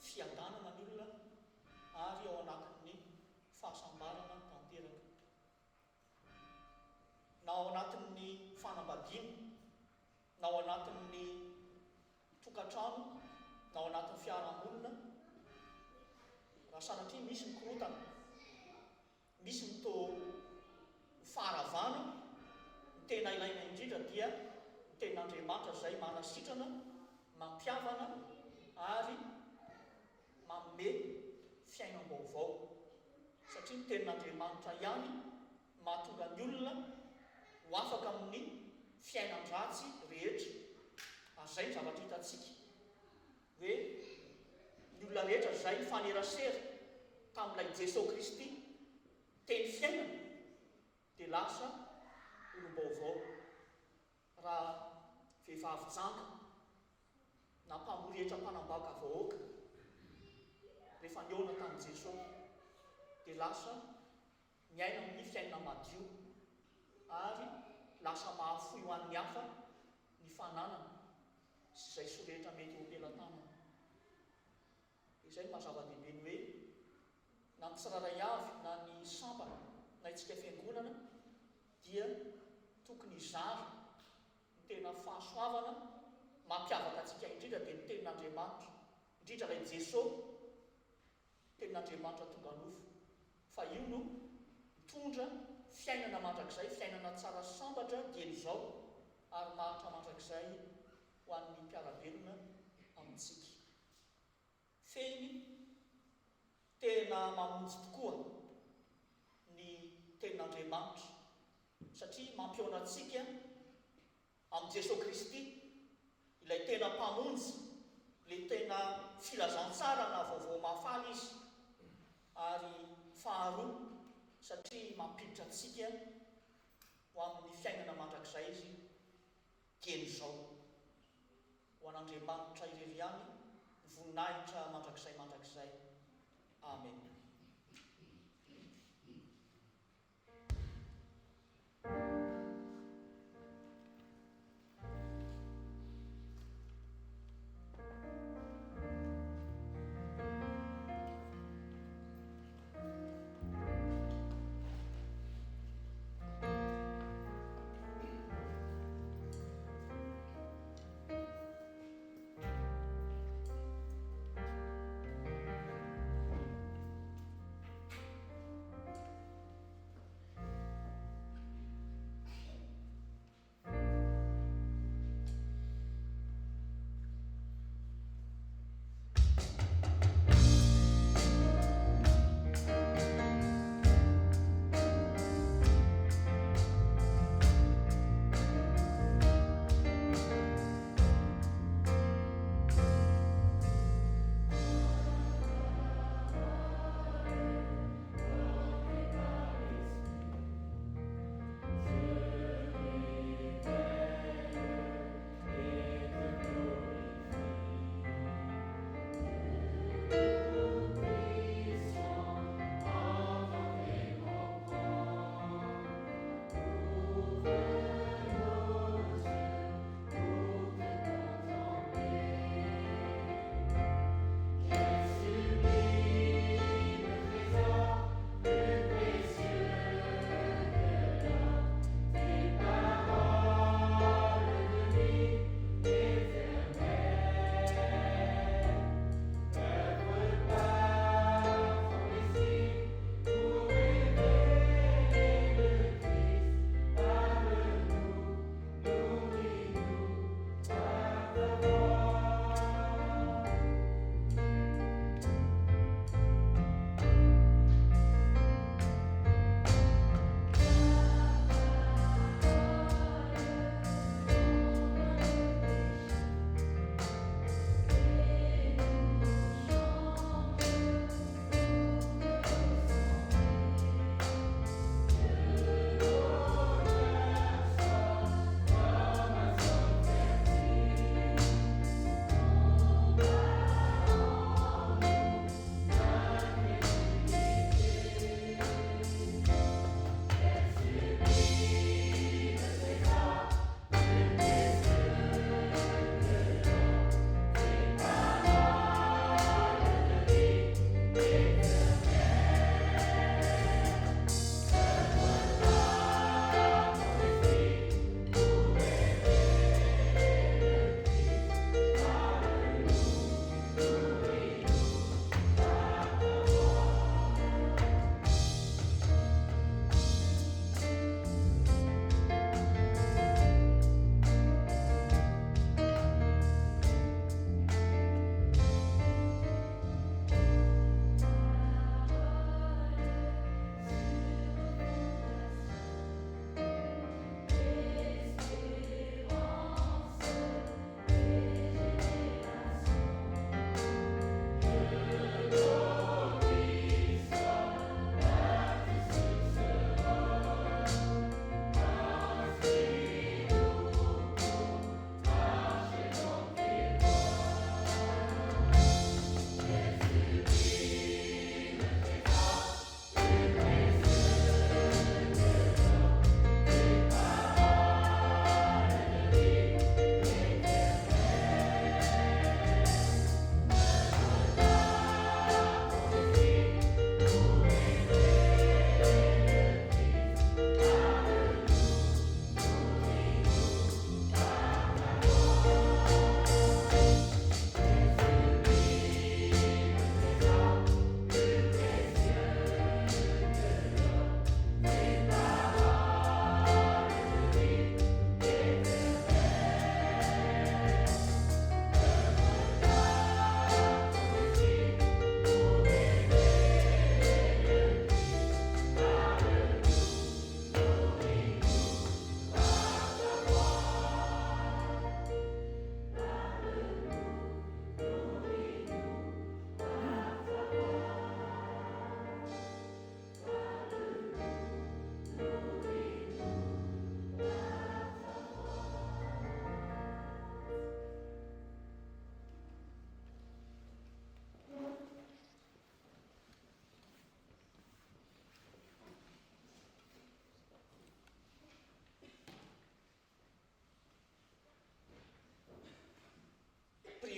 fiadanana ny olona ary ao anatin'ny fahasambarana tanteraka. Na ao anatin'ny fanambadiana, na ao anatin'ny tokantrano, na ao anatin'ny fiarahamonina, raha sanatria misy ny korotana, misy ny faharavana, ny tena ilaina indrindra dia ny tenin'Andriamanitra izay manasitrana, mampiavana ary manome fiainam-baovao. Satria ny tenin'Andriamanitra ihany mahatonga ny olona ho afaka amin'ny fiainan-dratsy rehetra. Azay ny zavatra hitantsika hoe ny olona rehetra izay fanerasera tamin'ilay Jesosy Kristy teny fiainana dia lasa olom-baovao. Raha vehivavy janga na mpamory hetra mpanambaka vahoaka rehefa niona tamin'i Jesosy dia lasa miaina amin'ny fiainana madio ary lasa mahafoy ho an'ny hafa ny fananana sy izay sorehetra mety ho ampelantanana. Izay no mahazava-dehibe ny hoe na ny tsiraray avy na ny sampana na itsika fiangonana dia tokony hizara ny tena fahasoavana mampiavaka antsika indrindra dia ny tenin'Andriamanitra, indrindra ilay Jesosy, tenin'Andriamanitra tonga nofo. Fa io no mitondra fiainana mandrakizay, fiainana tsara sambatra dieny izao ary maritra mandrakizay ho an'ny mpiara-belona amintsika. Feny tena mamonjy tokoa ny tenin'Andriamanitra satria mampiona antsika amin'ny Jesosy Kristy, ilay tena mpamonjy, ilay tena filazantsara na vaovao mahafaly izy. Ary faharoa satria mampiditra antsika ho amin'ny fiainana mandrakizay izy dieny izao. Ho an'Andriamanitra irery ihany ny voninahitra mandrakizay. Amen.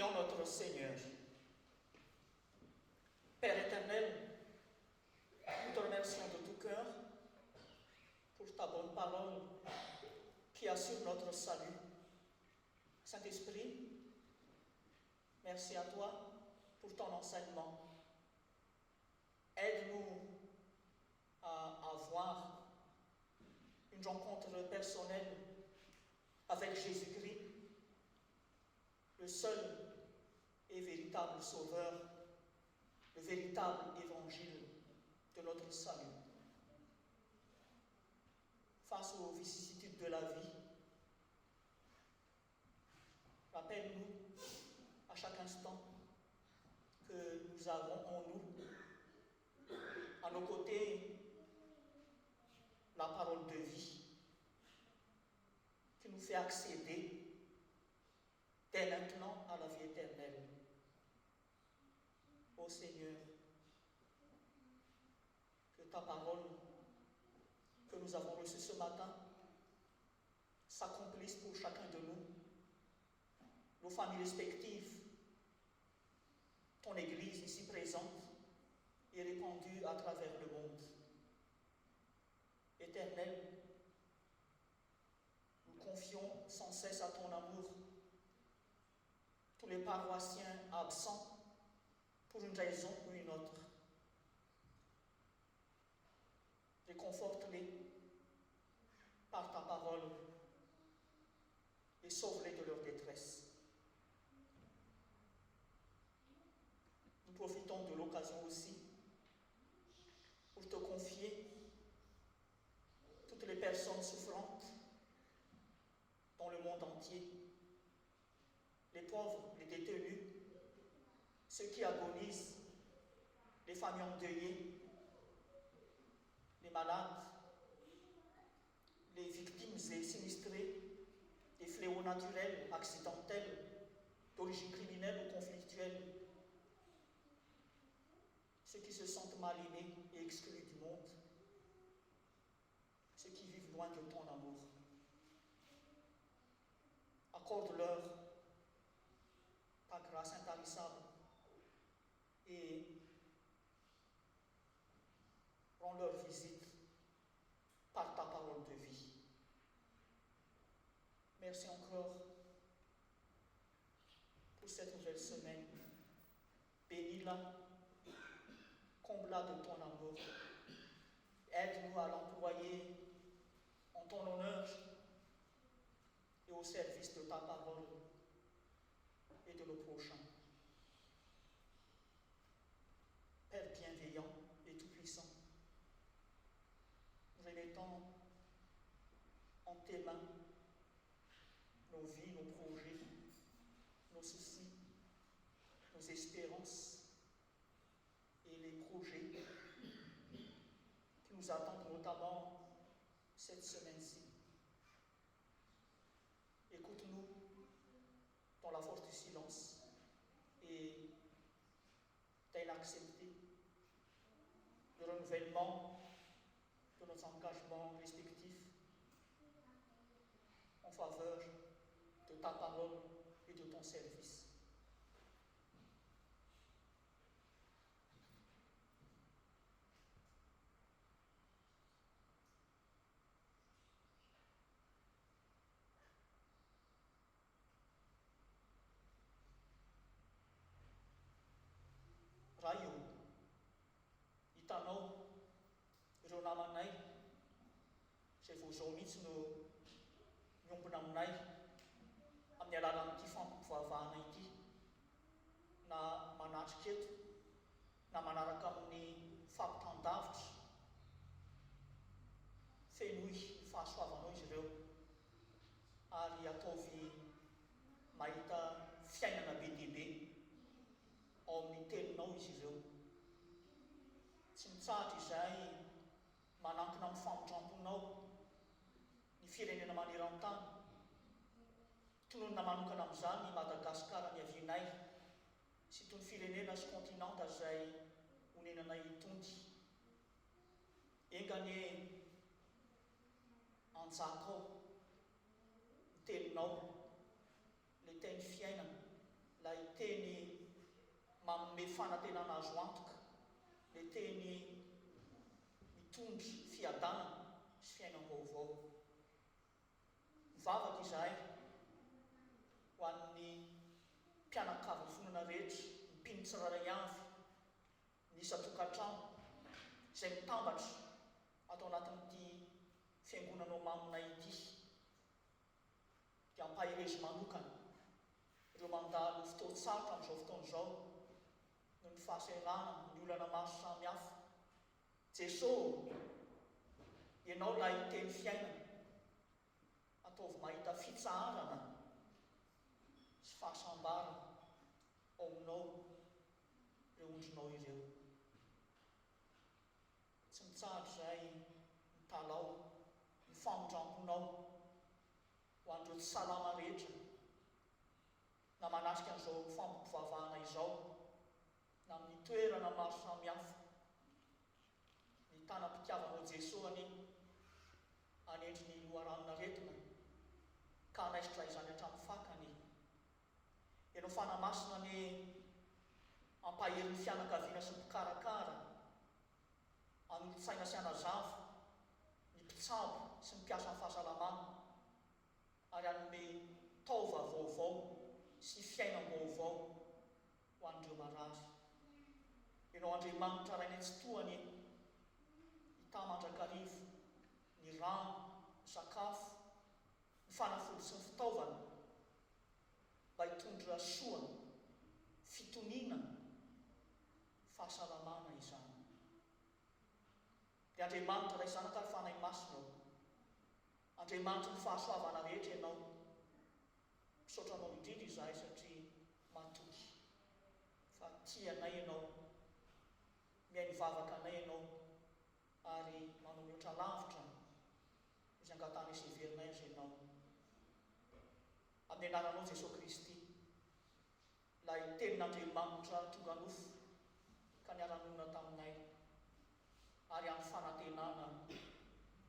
Prions notre Seigneur. Père éternel, nous te remercions de tout cœur pour ta bonne parole qui assure notre salut. Saint-Esprit, merci à toi pour ton enseignement. Aide-nous à avoir une rencontre personnelle avec Jésus-Christ, le seul et véritable Sauveur, le véritable évangile de notre salut. Face aux vicissitudes de la vie, rappelle-nous à chaque instant que nous avons en nous, à nos côtés, la parole de vie qui nous fait accéder dès maintenant à la vie éternelle. Ô Seigneur, que ta parole que nous avons reçue ce matin s'accomplisse pour chacun de nous, nos familles respectives, ton Église ici présente et répandue à travers le monde. Éternel, nous confions sans cesse à ton amour tous les paroissiens absents pour une raison ou une autre. Réconforte-les par ta parole et sauve-les de leur détresse. Nous profitons de l'occasion aussi pour te confier toutes les personnes souffrantes dans le monde entier, les pauvres, les détenus, ceux qui agonisent, les familles endeuillées, les malades, les victimes et sinistrés des fléaux naturels, accidentels, d'origine criminelle ou conflictuelle, ceux qui se sentent mal aimés et exclus du monde, ceux qui vivent loin de ton amour. Accorde-leur ta grâce intarissable et rends leur visite par ta parole de vie. Merci encore pour cette nouvelle semaine. Bénis-la, comble-la de ton amour. Aide-nous à l'employer en ton honneur et au service de ta parole et de nos prochains. Père bienveillant et tout-puissant, nous remettons en tes mains nos vies, nos projets, nos soucis, nos espérances et les projets qui nous attendent notamment cette semaine-ci. Écoute-nous dans la force du silence et tel accepter le renouvellement de nos engagements respectifs en faveur de ta parole et de ton service. Rayo, itanao, ireo namanay, izay voazao mihitsy no miombona aminay amin'ny alalan'ity fampivavahana ity, na manatrika eto, na manaraka amin'ny fampitandavitra, fenoy fahasoavanao izy ireo, ary ataovy mahita fiainana be dia be ao amin'ny teninao izy ireo. Tsy mitsahatra izay manankina amin'ny famotramponao ny firenena maneran-tany, tononona manokana amin'izany Madagasikara ny avianay sy itony firenena sy kontinanta izay honenanay itony. Engany anjaka ao ny teninao, le teny fiainana, ilay teny manome fanantenana azo antoka, ilay teny mitondry fiadanana sy fiainam-baovao. Mivavaka izahay ho an'ny mpianakavy ny fonana rehetra, ny mpino tsiraray avy, ny isa-tokantrano izay mitambatra atao anatin'ity fiangonana Mamonay ity, dia ampahirezy manokana ireo mandalo fotoan-tsarotra amin'izao fotoana izao noho ny fahasahiranana, ny olana maro samihafa. Jesosy, ianao ilay teny fiainana, ataovy mahita fitsaharana sy fahasambarana ao aminao ireo ondrinao ireo. Tsy mitsahatra izahay mitalao ny famondramponao ho an'ireo tsy salama rehetra na manasika an'izao fampivavahana izao na amin'ny toerana maro samihafa. Ny tanam-pitiavanao Jesosy anendry ny loharanon'aretina ka anaisitra izany hatramin'ny fakany. Ianao fanamasina ny ampahery ny fianakaviana sy ny mpikarakara, anolo-tsaina sy anazava, ny mpitsabo sy ny mpiasa amin'ny fahasalamana, ary anome taova vaovao sy fiainan-baovao ho an'ireo marary. Ianao Andriamanitra ray ny antsitohany, hita mandrakarivo ny rano, ny sakafo, ny fanafody sy ny fitaovana mba hitondra soa, fitoniana, fahasalamana izany. Dia Andriamanitra ray zanaka ary fanahy masinao, Andriamanitra ny fahasoavana rehetra ianao. Misaotra anao indrindra izahay satria matoky fa tia anay ianao, mihay nivavaka anay ianao, ary manao mihoatra lavitra izay angatana iseverinay azy ianao. Amin'ny anaranao Jesosy Kristy, ilay tenin'Andriamanitra tonga nofo ka niara-monina taminay, ary amin'ny fanantenana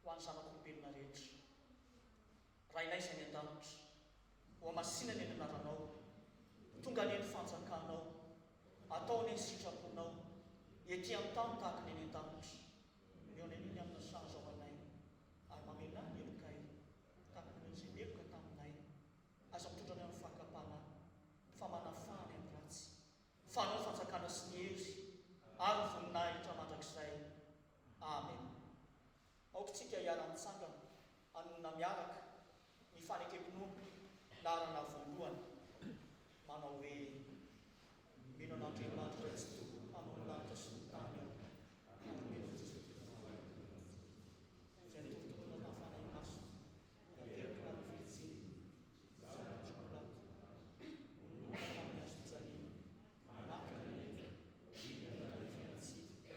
ho an'ny zanak'olombelona rehetra. Rainay izay ny an-danitra, ho amasinany ny anaranao, tonga ny eny fanjakanao, atao ny sitraponao, ety amin'ny tany tahaka ny eny an-danitra, eo ny aniny amin'ny sahaza ao anay, ary mamelona ny elokay tahaka ny izay meloka taminay, aza mitondra ny amin'ny fakapana, fa manafany amin'ny ratsy, fanao ny fanjakana sy ny hery, ary ny voninahitra mandrakizay. Amen. Aokontsika hiara-mitsangana hanonona miaraka ny fanekam-pinoana narana voalohany manao hoe: mino an'Andriamanitra tsy toa manao ny lanitra sy ny tany ao, izay ny tontolona nafanahy maso, nateraka ny fihetsiny, zana-tsokolata, amin'ny azo fijaliana, manaka ny eka, inona ny fiatsika,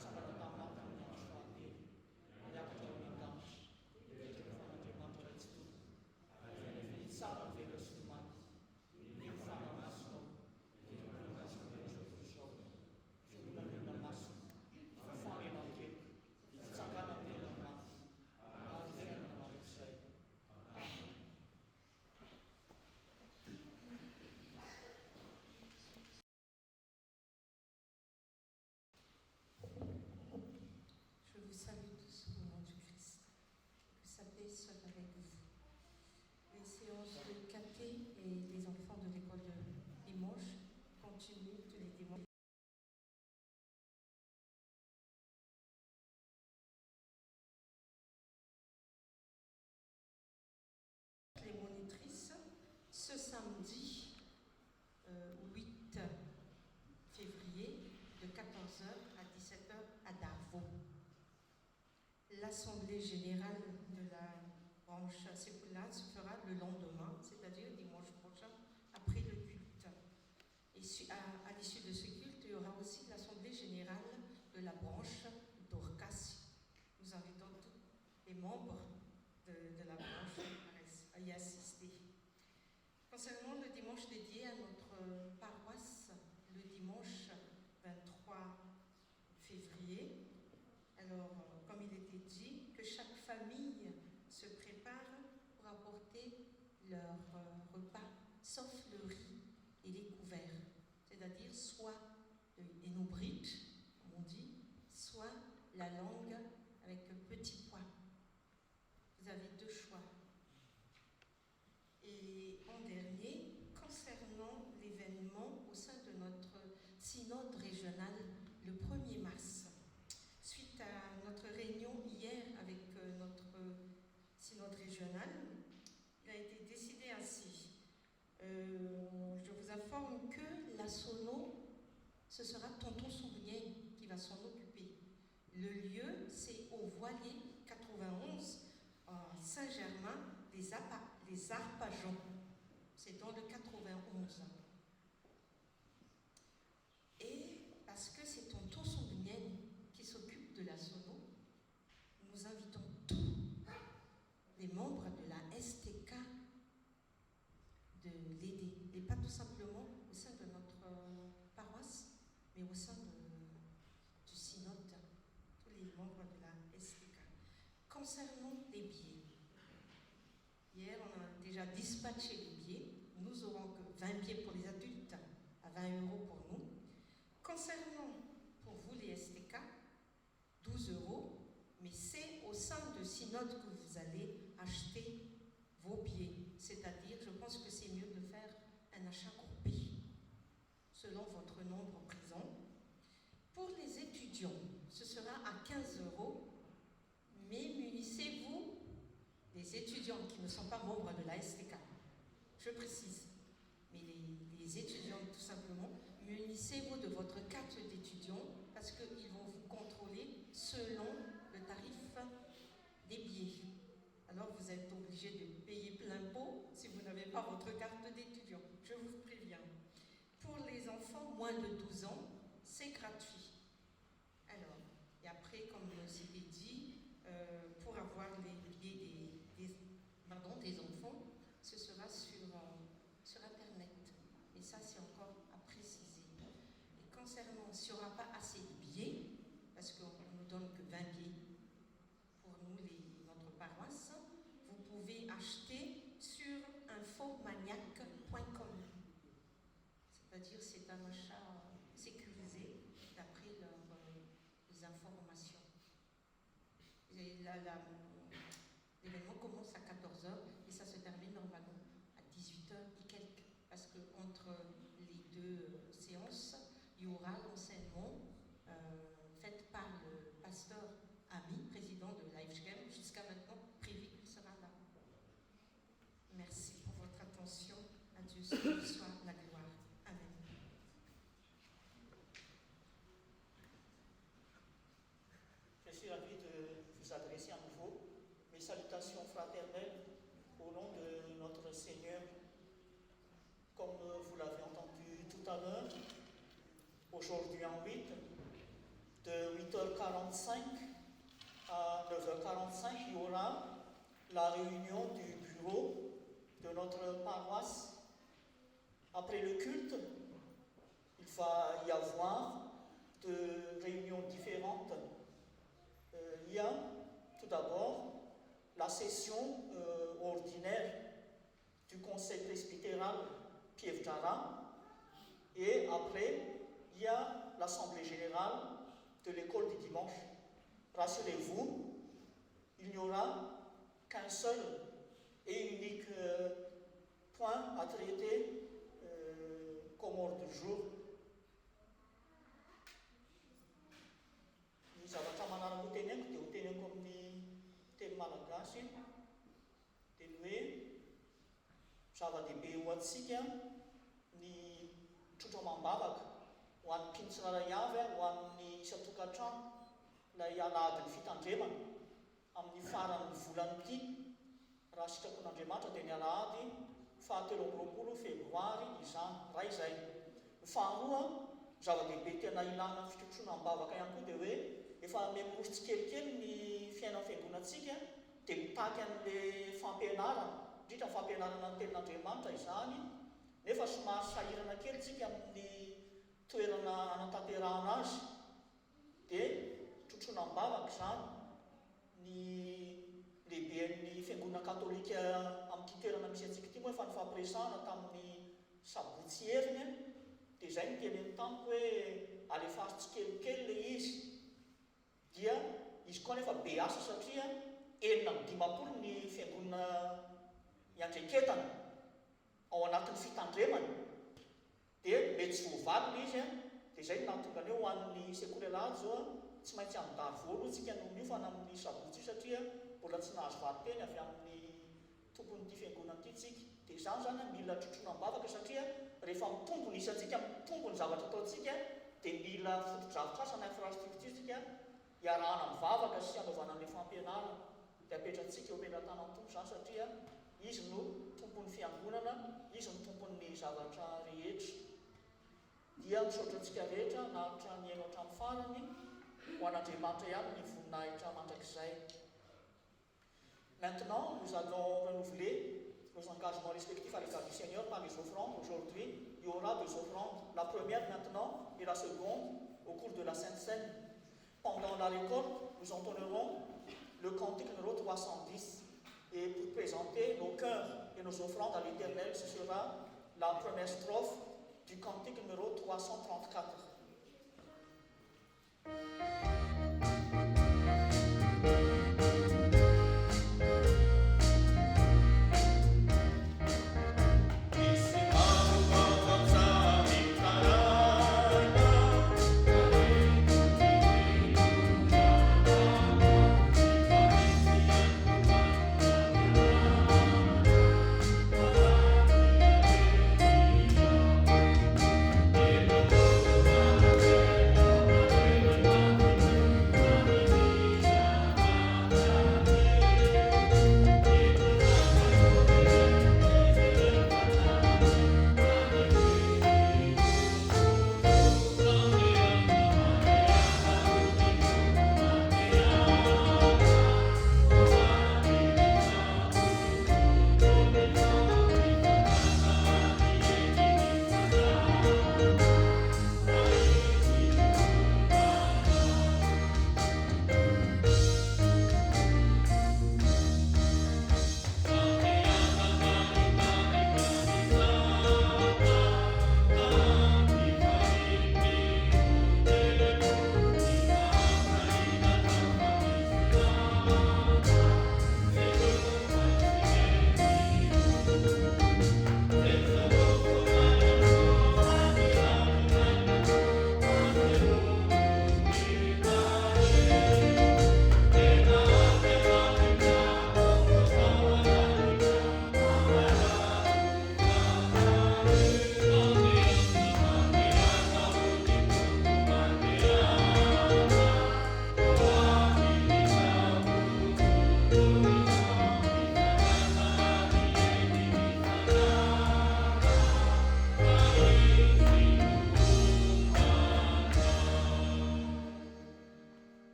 sangana taminata amin'ny andro fahatelo, miakatra amin'ny an-danitra, mipetraka fan'Andriamanitra tsy toa, ary ny tsara ny vela sy ny maty, ny fanamasonao, ny masina izao, fiolona masina, fanena keloka, fitsangana amin'ny maty, ary fiainana mandrakizay. Amen. Je vous salue tous au nom du Christ. Que sa paix soit avec vous. Les séances de caté et des enfants de l'école de Limoges continuent tous les dimanches. Les monitrices ce samedi 8 février de 14h à 17h à Darvaux. L'assemblée générale de la branche séculaire se fera le lendemain, c'est-à-dire dimanche prochain, après le culte. Et à l'issue de ce culte, il y aura aussi l'assemblée générale de la branche d'Orcas. Nous invitons tous les membres de la branche à y assister. Concernant le dimanche dédié à notre paroisse, le dimanche 23 février, alors comme il était dit, que chaque famille se prépare pour apporter leur repas, sauf le riz et les couverts. soit Enobridge, comme on dit, soit la langue avec petit poids. Vous avez deux choix. Et en dernier, concernant l'événement au sein de notre synode régional le 1er mars, suite à notre réunion hier avec notre synode régional, il a été décidé ainsi. Je vous informe que la sono, ce sera Tonton Souvenier qui va s'en occuper. Le lieu, c'est au Voilier 91, à Saint-Germain, les Arpajons. C'est dans le 91. Et parce que c'est Tonton Souvenier qui s'occupe de la sono, nous invitons tous les membres de la STK de l'aider. Et pas tout simplement au sein de notre paroisse, mais au sein du synode, tous les membres de la STK. Concernant les billets, hier on a déjà dispatché les billets. Nous aurons que 20 billets pour les adultes, à 20 € pour nous. Concernant pour vous les STK, 12 €, mais c'est au sein de synode que vous allez acheter vos billets. C'est-à-dire, je pense que c'est mieux de faire un achat groupé, selon votre nombre présent. Pour les étudiants, ce sera à 15 €, mais munissez-vous, les étudiants qui ne sont pas membres de la STK, je précise, mais les étudiants tout simplement, munissez-vous de votre carte d'étudiant parce qu'ils vont vous contrôler selon le tarif des billets. Alors vous êtes obligé de payer plein pot si vous n'avez pas votre carte d'étudiant, je vous préviens. Pour les enfants moins de 12 ans, c'est gratuit. Alors, et après, comme c'était dit, pour avoir les billets des enfants, ce sera sur Internet. Et ça, c'est encore à préciser. Et concernant, s'il n'y aura pas assez de billets, parce qu'on ne nous donne que 20 billets pour nous, notre paroisse, vous pouvez acheter sur infomaniac.com. C'est-à-dire c'est un achat sécurisé d'après les informations. L'événement commence à 14 h et ça se termine normalement à 18 h et quelques. Parce qu'entre les deux séances, il y aura l'enseignement fait par le pasteur Ami, président de Livegem, jusqu'à maintenant prévu qu'il sera là. Merci pour votre attention. À Dieu soit la gloire. Amen. Je suis ravi de vous adresser à nouveau mes salutations fraternelles au nom de notre Seigneur. Comme vous l'avez entendu tout à l'heure, aujourd'hui en 8, de 8h45 à 9h45, il y aura la réunion du bureau de notre paroisse. Après le culte, il va y avoir deux réunions différentes. Il y a tout d'abord la session ordinaire du conseil presbytéral Pievjara, et après il y a l'assemblée générale de l'école du dimanche. Rassurez-vous, il n'y aura qu'un seul et unique point à traiter comme ordre du jour. Ny zavatra manaraka ho teneniko dia ho teneniko amin'ny teny malagasy dia ny hoe zava-dehibe ho antsika ny trotro amam-bavaka ho an'ny mpino tsiraray avy, ho an'ny isa-tokantrano ilay alahadin'ny fitandremana amin'ny faran'ny volan'ity, raha sitrako n'Andriamanitra dia ny alahady 27 febroary izany, raha izay. Ny faharoa, zava-dehibe tena ilana ny fitrotroana am-bavaka ihany koa dia hoe efa memorosy tsikelikely ny fiainan'ny fiangonantsika dia mitaky an'ilay fampianarana, indrindra ny fampianarana ny tenin'Andriamanitra izany, nefa somary sahirana kely tsika amin'ny toerana anatanterahana azy, dia trotroana am-bavaka izany. Ny lehiben'ny fiangonana katolika amin'ity toerana misy antsika ity moa efa ny fampiresahana tamin'ny sabotsy heriny dia izay no teneny tamiko hoe alefaso tsikelikely le izy, dia izy koa nefa be asa satria 9-10 ny fiangonana iandraiketana ao anatin'ny fitandremana, dia mety tsy voavaly izy dia izay nahatonga ny ho an'ny sekoly zao tsy maintsy amindary voalo tsika no miofana amin'ny sabotsy satria mbola tsy nahazo valy-teny avy amin'ny tompon'ity fiangonana ity tsika. Dia izany zany mila trotronam-bavaka satria rehefa mitombony isatsika mitombony zavatra ataotsika dia mila foto-dravitra na infrastructure tsika iarahana mivavaka sy anaovana ny fampianarana, dia apetratsika eo ampelantanan'ny tompo izany satria izy no tompon'ny fiangonana, izy no tompon'ny zavatra rehetra. Dia misaotra antsika rehetra nahatra ny aino hatramin'ny farany ho an'Andriamanitra ihany ny voninahitra mandrakizay. Maintenant, nous allons renouveler nos engagements respectifs à l'égard du Seigneur par les offrandes. Aujourd'hui, il y aura 2 offrandes, la première maintenant et la seconde au cours de la Sainte Seine. Pendant la récolte, nous entonnerons le cantique numéro 310. Et pour présenter nos cœurs et nos offrandes à l'Éternel, ce sera la première strophe du cantique numéro 334.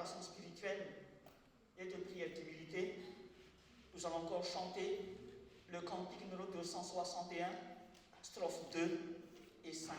d'adoration spirituelle et de prière d'humilité, nous allons encore chanter le cantique numéro 261, strophes 2 et 5.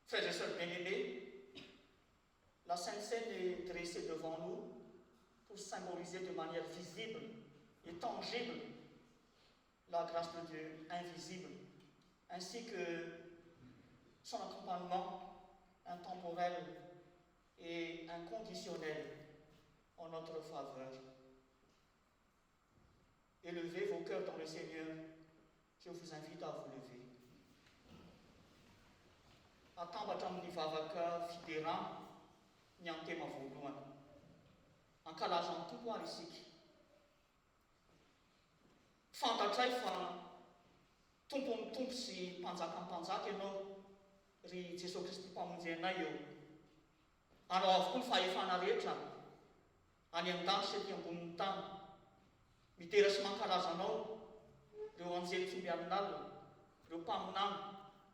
Frères et sœurs bien-aimés, la Sainte Seine est dressée devant nous pour symboliser de manière visible et tangible la grâce de Dieu invisible, ainsi que son accompagnement intemporel et inconditionnel en notre faveur. Élevez vos cœurs dans le Seigneur, je vous invite à vous lever. Atambatra amin'ny vavaka fiderana ny antema voalohany. Ankalazan'ny tompo ary isika. Fantatray fa tompon'ny tompo sy mpanjaka mpanjaka ianao ry Jesosy Kristy mpamonjy anay eo. Anao avokoa ny fahefana rehetra any an-dany sy aty ambonin'ny tany. Mitera sy mankalaza anao ireo anjely fimbianin'alina, ireo mpaminany,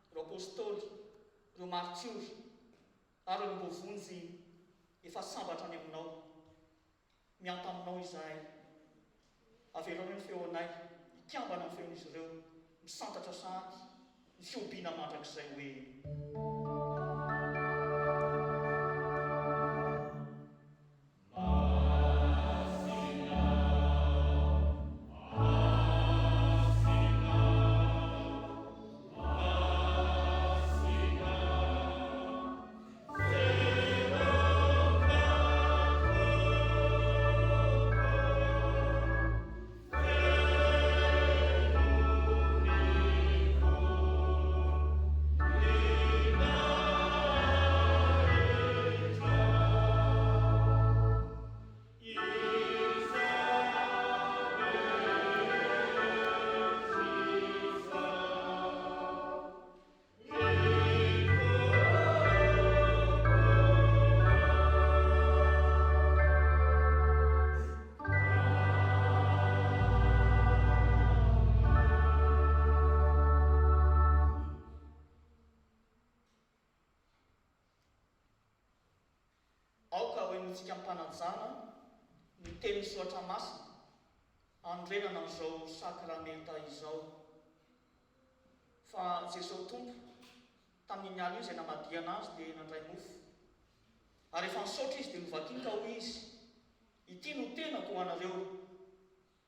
ireo apôstôly, ireo martiory ary ireo mbovonjy efa sambatra any aminao. Mianta aminao izahay, avelao ny feonay, ikambana ny feon'izy ireo, misantatra sahady, ny fiobiana mandrakizay hoe tsika mpanajana ny teny soatra masina andrenana amin'izao sakramenta izao. Fa Jesosy Tompo tamin'ny aly io izay namadiana azy dia nandray mofo. Ary rehefa nisaotra izy dia novakiany ka hoy izy, ity no tenako ho anareo,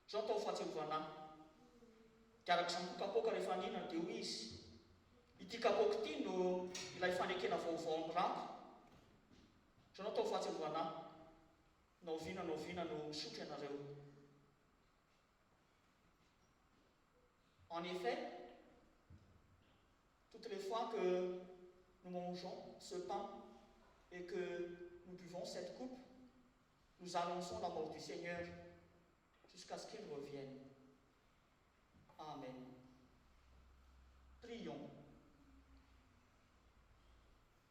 zao atao fahatserovanahy. Dia arak'izany koa kapoaka rehefa ninana dia hoy izy, ity kapoaka ity no ilay fanekena vaovao amin'ny rako, zao atao fahatserovanahy. Naoviana no misotro ianareo. En effet, toutes les fois que nous mangeons ce pain et que nous buvons cette coupe, nous annonçons la mort du Seigneur jusqu'à ce qu'il revienne. Amen. Prions.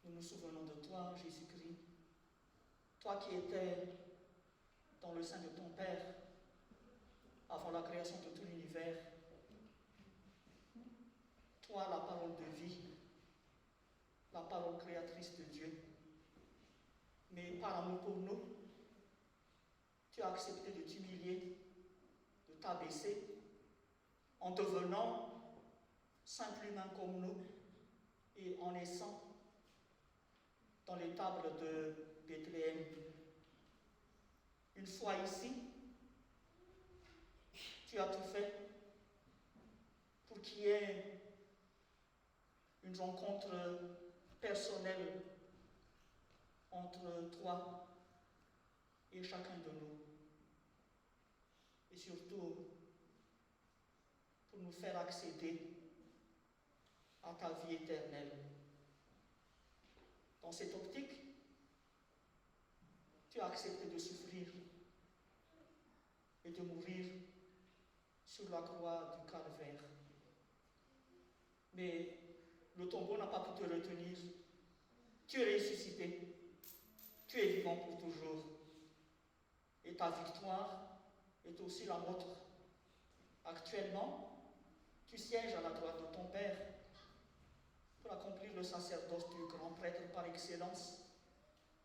Nous nous souvenons de toi, Jésus-Christ, toi qui étais dans le sein de ton Père avant la création de tout l'univers. Toi, la parole de vie, la parole créatrice de Dieu. Mais par amour pour nous, tu as accepté de t'humilier, de t'abaisser, en devenant simple humain comme nous et en naissant dans l'étable de Bethléem. Une fois ici, tu as tout fait pour qu'il y ait une rencontre personnelle entre toi et chacun de nous. Et surtout, pour nous faire accéder à ta vie éternelle. Dans cette optique, tu as accepté de souffrir et de mourir sur la croix du calvaire. Mais le tombeau n'a pas pu te retenir. Tu es ressuscité. Tu es vivant pour toujours. Et ta victoire est aussi la nôtre. Actuellement, tu sièges à la droite de ton Père pour accomplir le sacerdoce du grand prêtre par excellence.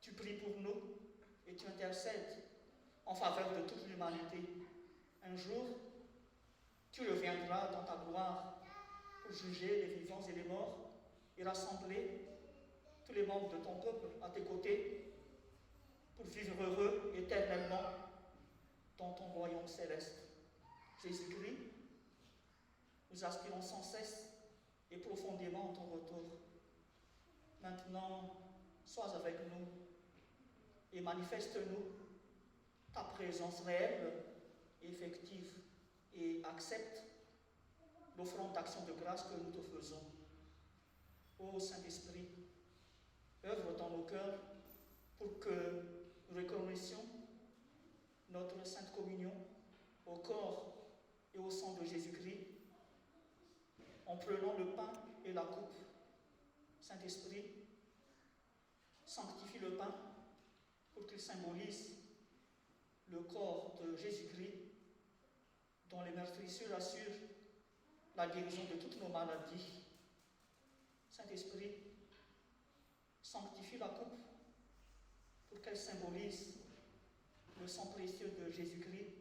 Tu pries pour nous et tu intercèdes en faveur de toute l'humanité. Un jour, tu reviendras dans ta gloire pour juger les vivants et les morts et rassembler tous les membres de ton peuple à tes côtés pour vivre heureux éternellement dans ton royaume céleste. Jésus-Christ, nous aspirons sans cesse et profondément à ton retour. Maintenant, sois avec nous et manifeste-nous ta présence réelle et effective et accepte l'offrande d'action de grâce que nous te faisons. Ô Saint-Esprit, œuvre dans nos cœurs pour que nous reconnaissions notre Sainte Communion au corps et au sang de Jésus-Christ en prenant le pain et la coupe. Saint-Esprit, sanctifie le pain pour qu'il symbolise le corps de Jésus-Christ dont les meurtrissures assurent la guérison de toutes nos maladies. Saint-Esprit, sanctifie la coupe pour qu'elle symbolise le sang précieux de Jésus-Christ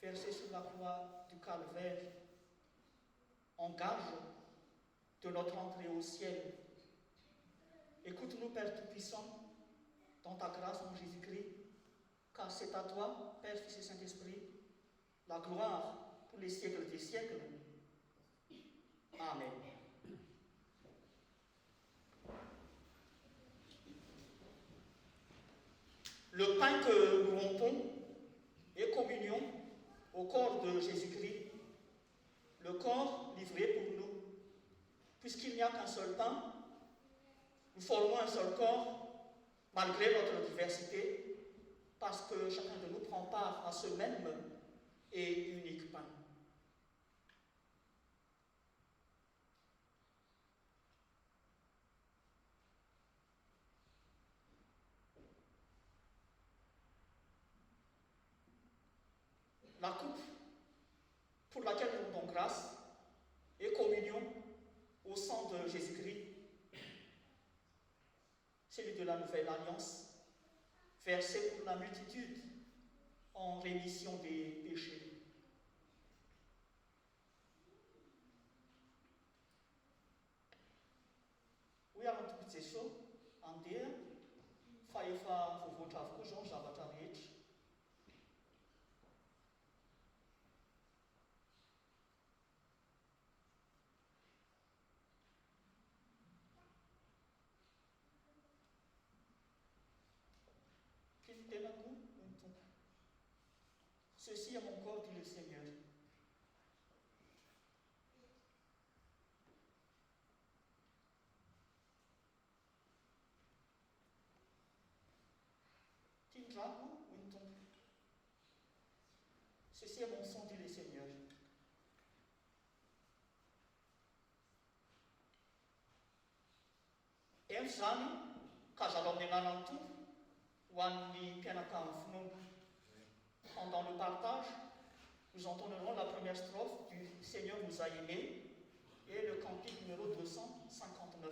versé sur la croix du calvaire en gage de notre entrée au ciel. Écoute-nous, Père Tout-Puissant, dans ta grâce en Jésus-Christ, car c'est à toi, Père, Fils et Saint-Esprit, la gloire pour les siècles des siècles. Amen. Le pain que nous rompons est communion au corps de Jésus-Christ, le corps livré pour nous. Puisqu'il n'y a qu'un seul pain, nous formons un seul corps, malgré notre diversité, parce que chacun de nous prend part à ce même et unique pain. La coupe pour laquelle nous rendons grâce est communion au sang de Jésus-Christ, celui de la Nouvelle Alliance, versé pour la multitude en rémission des péchés. We are not to say so, and there, 5 for vote of Ceci est mon corps, dit le Seigneur. Tindrago Winton. Ceci est mon sang, dit le Seigneur. Eny zany kazarao amin'ny anarany tompo ho an'ny mpianakavy finoana. Pendant le partage, nous entendrons la première strophe du Seigneur nous a aimés et le cantique numéro 259.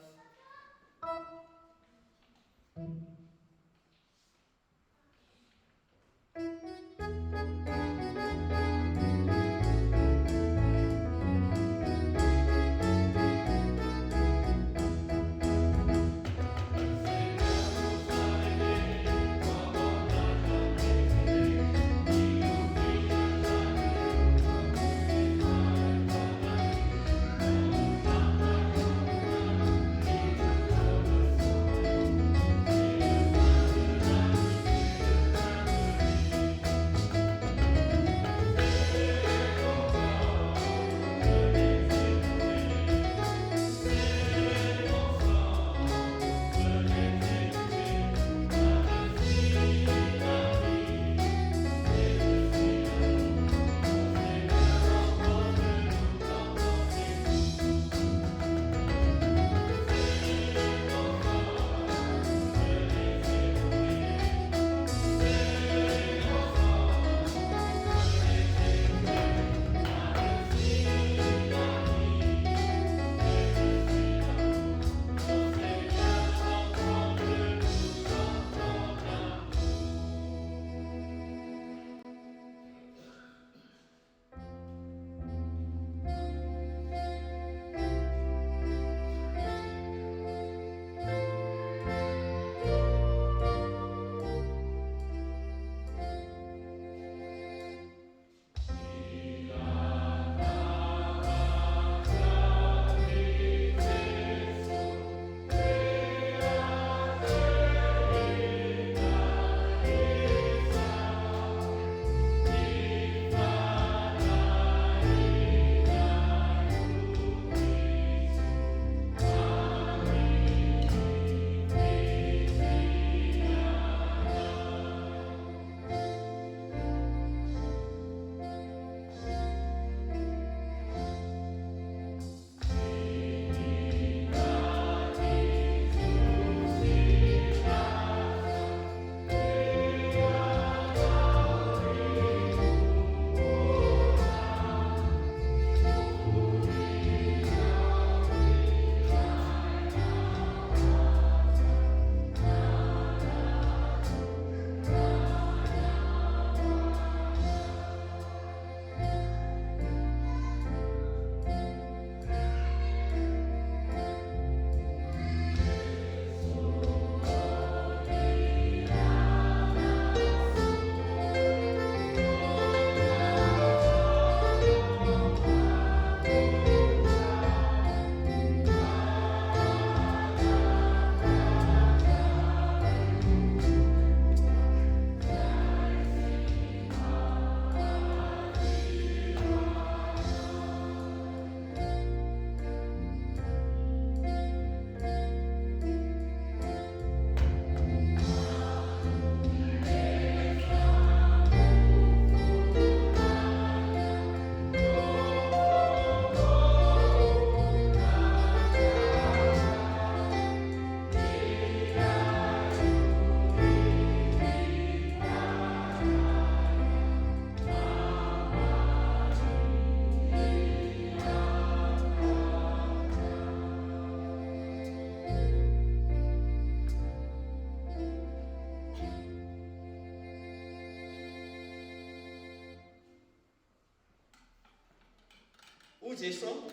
O Jesao,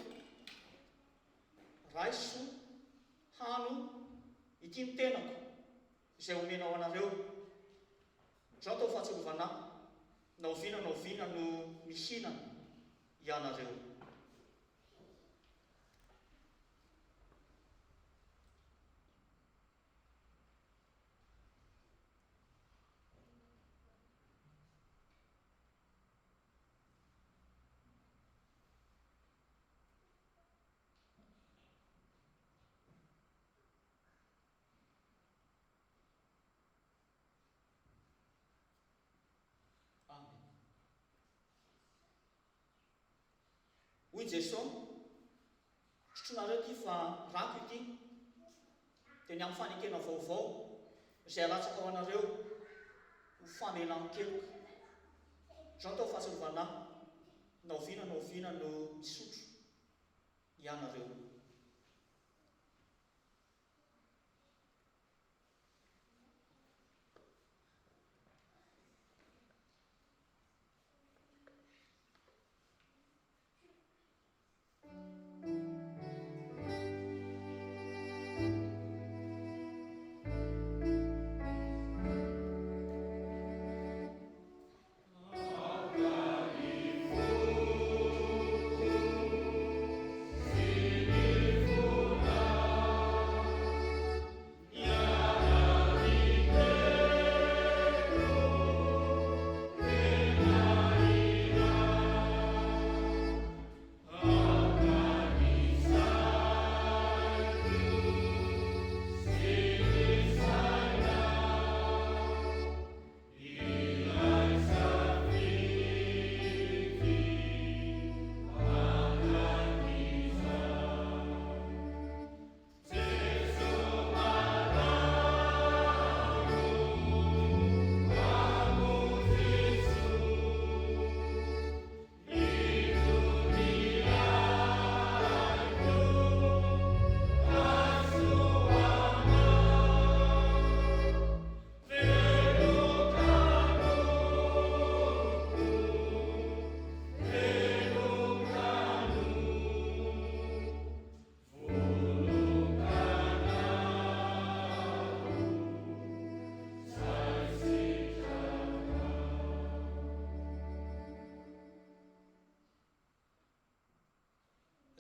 raiso, hano, ity ny tenako, izay omenao anareo. Zao tao fahatsiarovanahy, naoviana no mihinana ianareo. hoy Jesosy, sotroinareo ty fa rako ity dia ny amin'ny fanekena vaovao izay alatsaka ho anareo ho famelan-keloka. Zao tao fahasalovanahy, naoviana no misotro ianareo.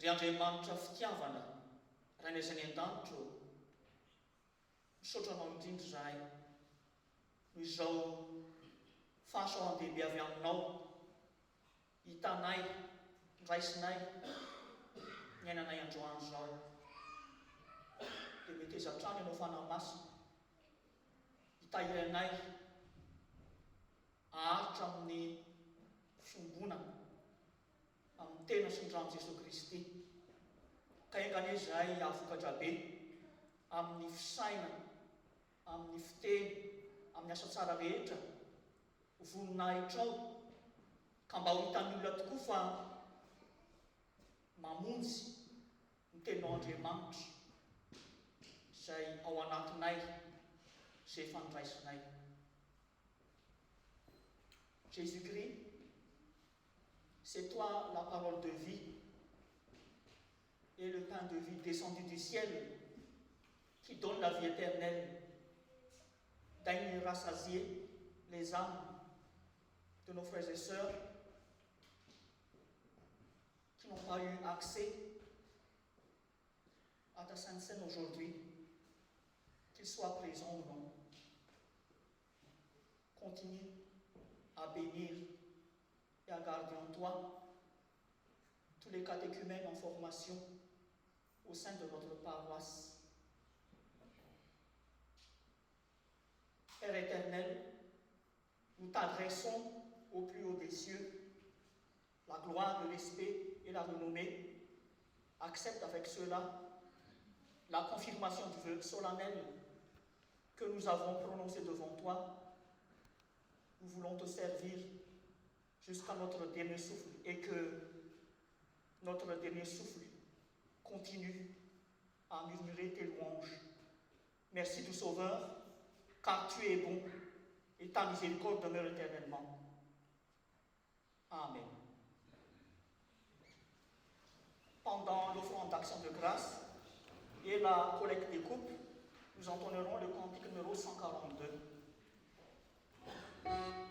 Ry Andriamanitra fitiavana, raha ny aizany an-danitro, misaotra anao indrindra izahay noho izao fahasoavan-dehibe avy aminao, hitanay, niraisinay, ny ainanay androany izao. Dia mety ezatrany ianao fanahy masina, hitahiranay aharitra amin'ny fiangonana, amin'ny tena sy ny rano Jesosy Kristy. Ka engane izahay ahafokatra be amin'ny fisainana, amin'ny fiteny, amin'ny asa tsara rehetra, voninahitra ao, ka mba ho hitan'ny olona tokoa fa mamonjy ny teninao Andriamanitra izay ao anatinay, izay efa niraisinay. Jésus-Christ, c'est toi la parole de vie et le pain de vie descendu du ciel qui donne la vie éternelle. Daigne rassasier les âmes de nos frères et sœurs qui n'ont pas eu accès à ta Sainte Seine aujourd'hui, qu'ils soient présents ou non. Continue à bénir et à garder en toi tous les catéchumènes en formation au sein de notre paroisse. Père éternel, nous t'adressons au plus haut des cieux la gloire, le respect et la renommée. Accepte avec cela la confirmation du vœu solennel que nous avons prononcé devant toi. Nous voulons te servir jusqu'à notre dernier souffle et que notre dernier souffle continue à murmurer tes louanges. Merci du Sauveur, car tu es bon et ta miséricorde demeure éternellement. Amen. Pendant l'offrande d'action de grâce et la collecte des coupes, nous entonnerons le cantique numéro 142. Amen.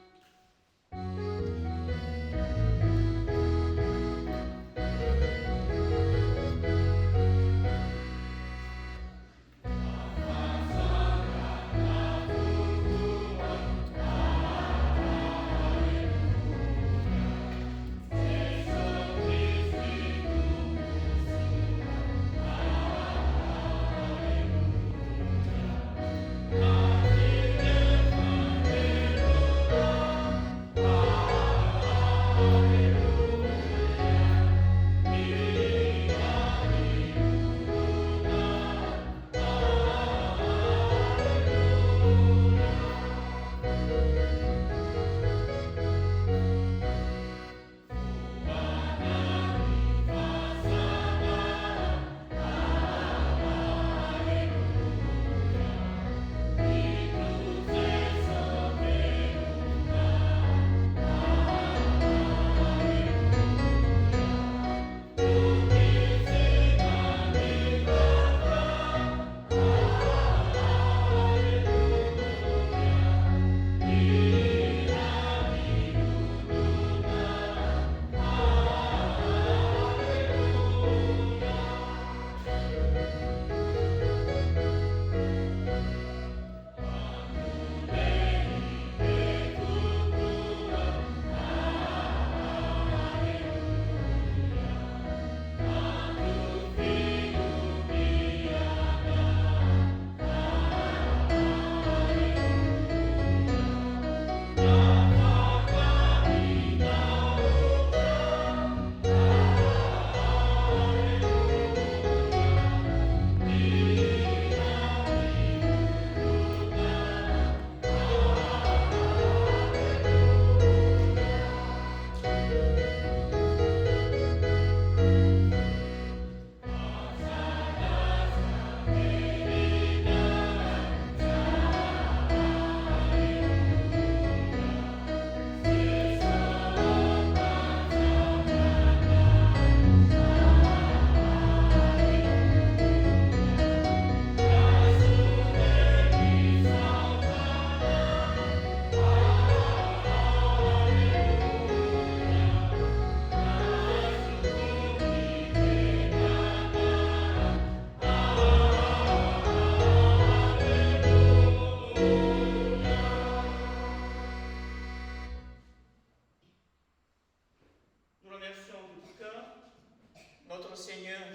Seigneur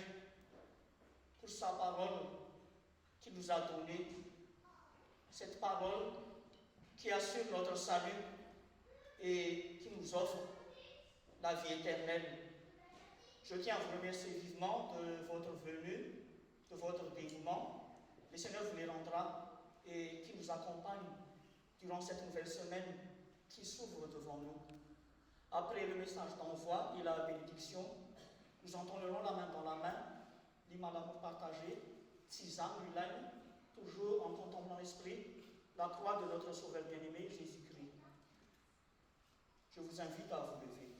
pour sa parole qu'il nous a donnée, cette parole qui assure notre salut et qui nous offre la vie éternelle. Je tiens à vous remercier vivement de votre venue, de votre dévouement. Le Seigneur vous les rendra et qui nous accompagne durant cette nouvelle semaine qui s'ouvre devant nous. Après le message d'envoi et la bénédiction, nous entendrons la main dans la main, l'hymne d'amour partagé, Tisane, Lulaine, toujours en contemplant l'esprit, la croix de notre Sauveur bien-aimé, Jésus-Christ. Je vous invite à vous lever.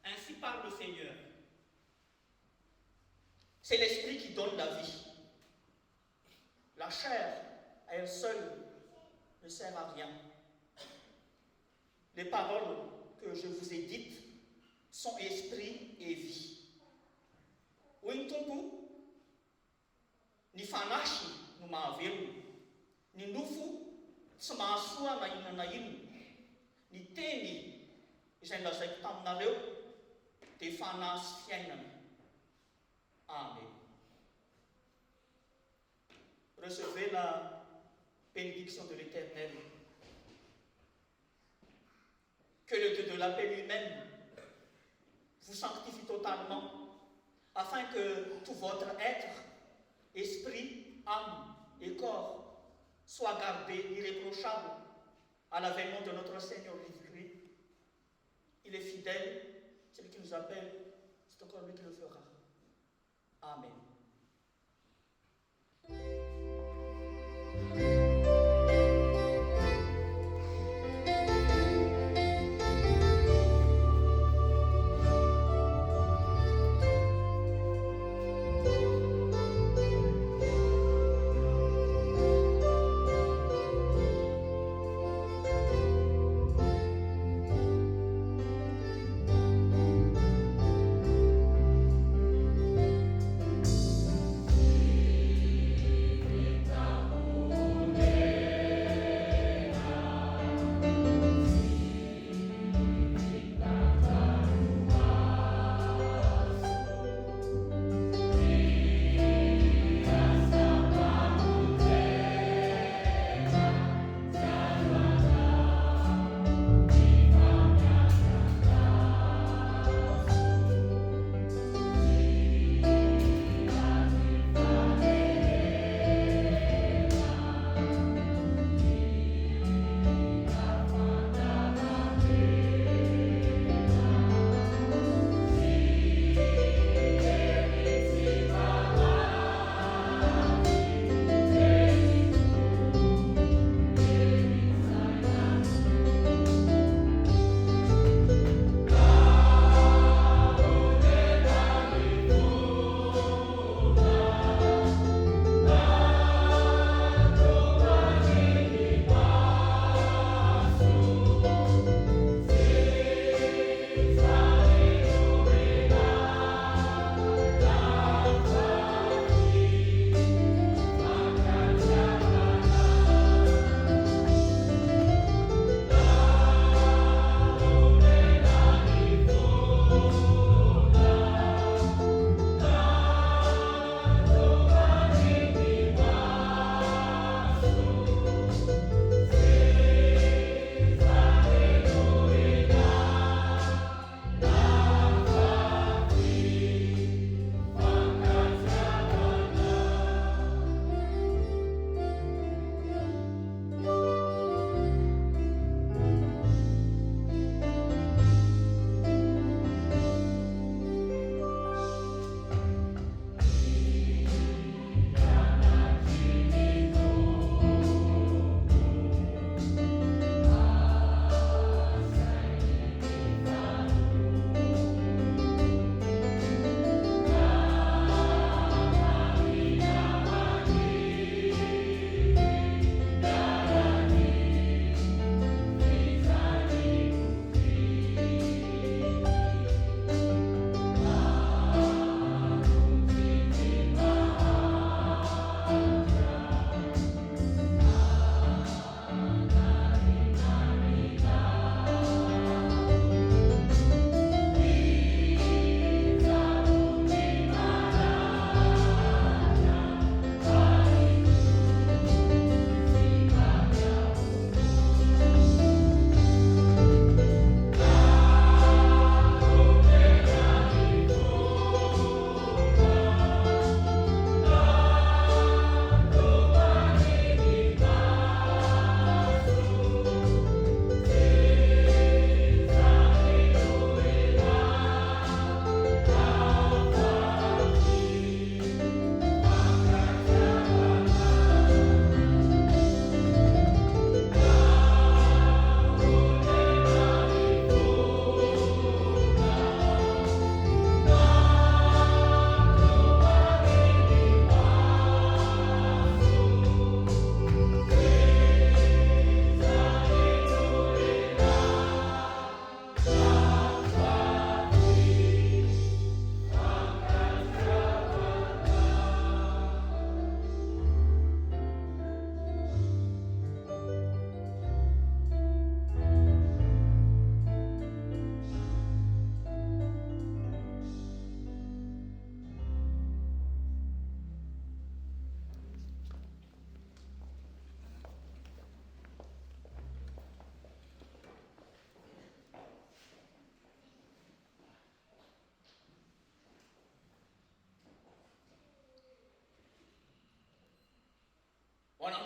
Ainsi parle le Seigneur. C'est l'esprit qui donne la vie. La chair, à elle seule, ne sert à rien. Les paroles que je vous ai dites sont esprit et vie. Wintungu, ni fanashi no mahavelo, ni nofo tsy mahasoa na inona na inona, ny teny izay nolazaiko taminareo dia fanahy sy fiainana. Amen. Recevez la bénédiction de l'Éternel. Que le Dieu de la paix lui-même vous sanctifie totalement, afin que tout votre être, esprit, âme et corps soient gardés irréprochables à l'avènement de notre Seigneur Jésus-Christ. Il est fidèle, celui qui nous appelle, c'est encore lui qui le fera. Amen.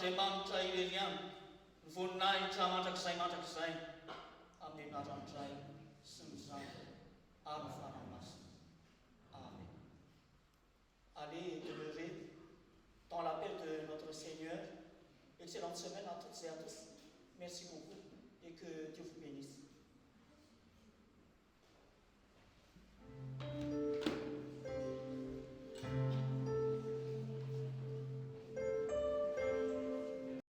Andriamanitra ireny ny voninahitra mandrakizay amin'ny anaran'Ray sy ny Zanaka ary ny Fanahy Masina. Amen. Allez demeurer dans la paix de notre Seigneur. Excellente semaine à toutes et à tous. Merci beaucoup.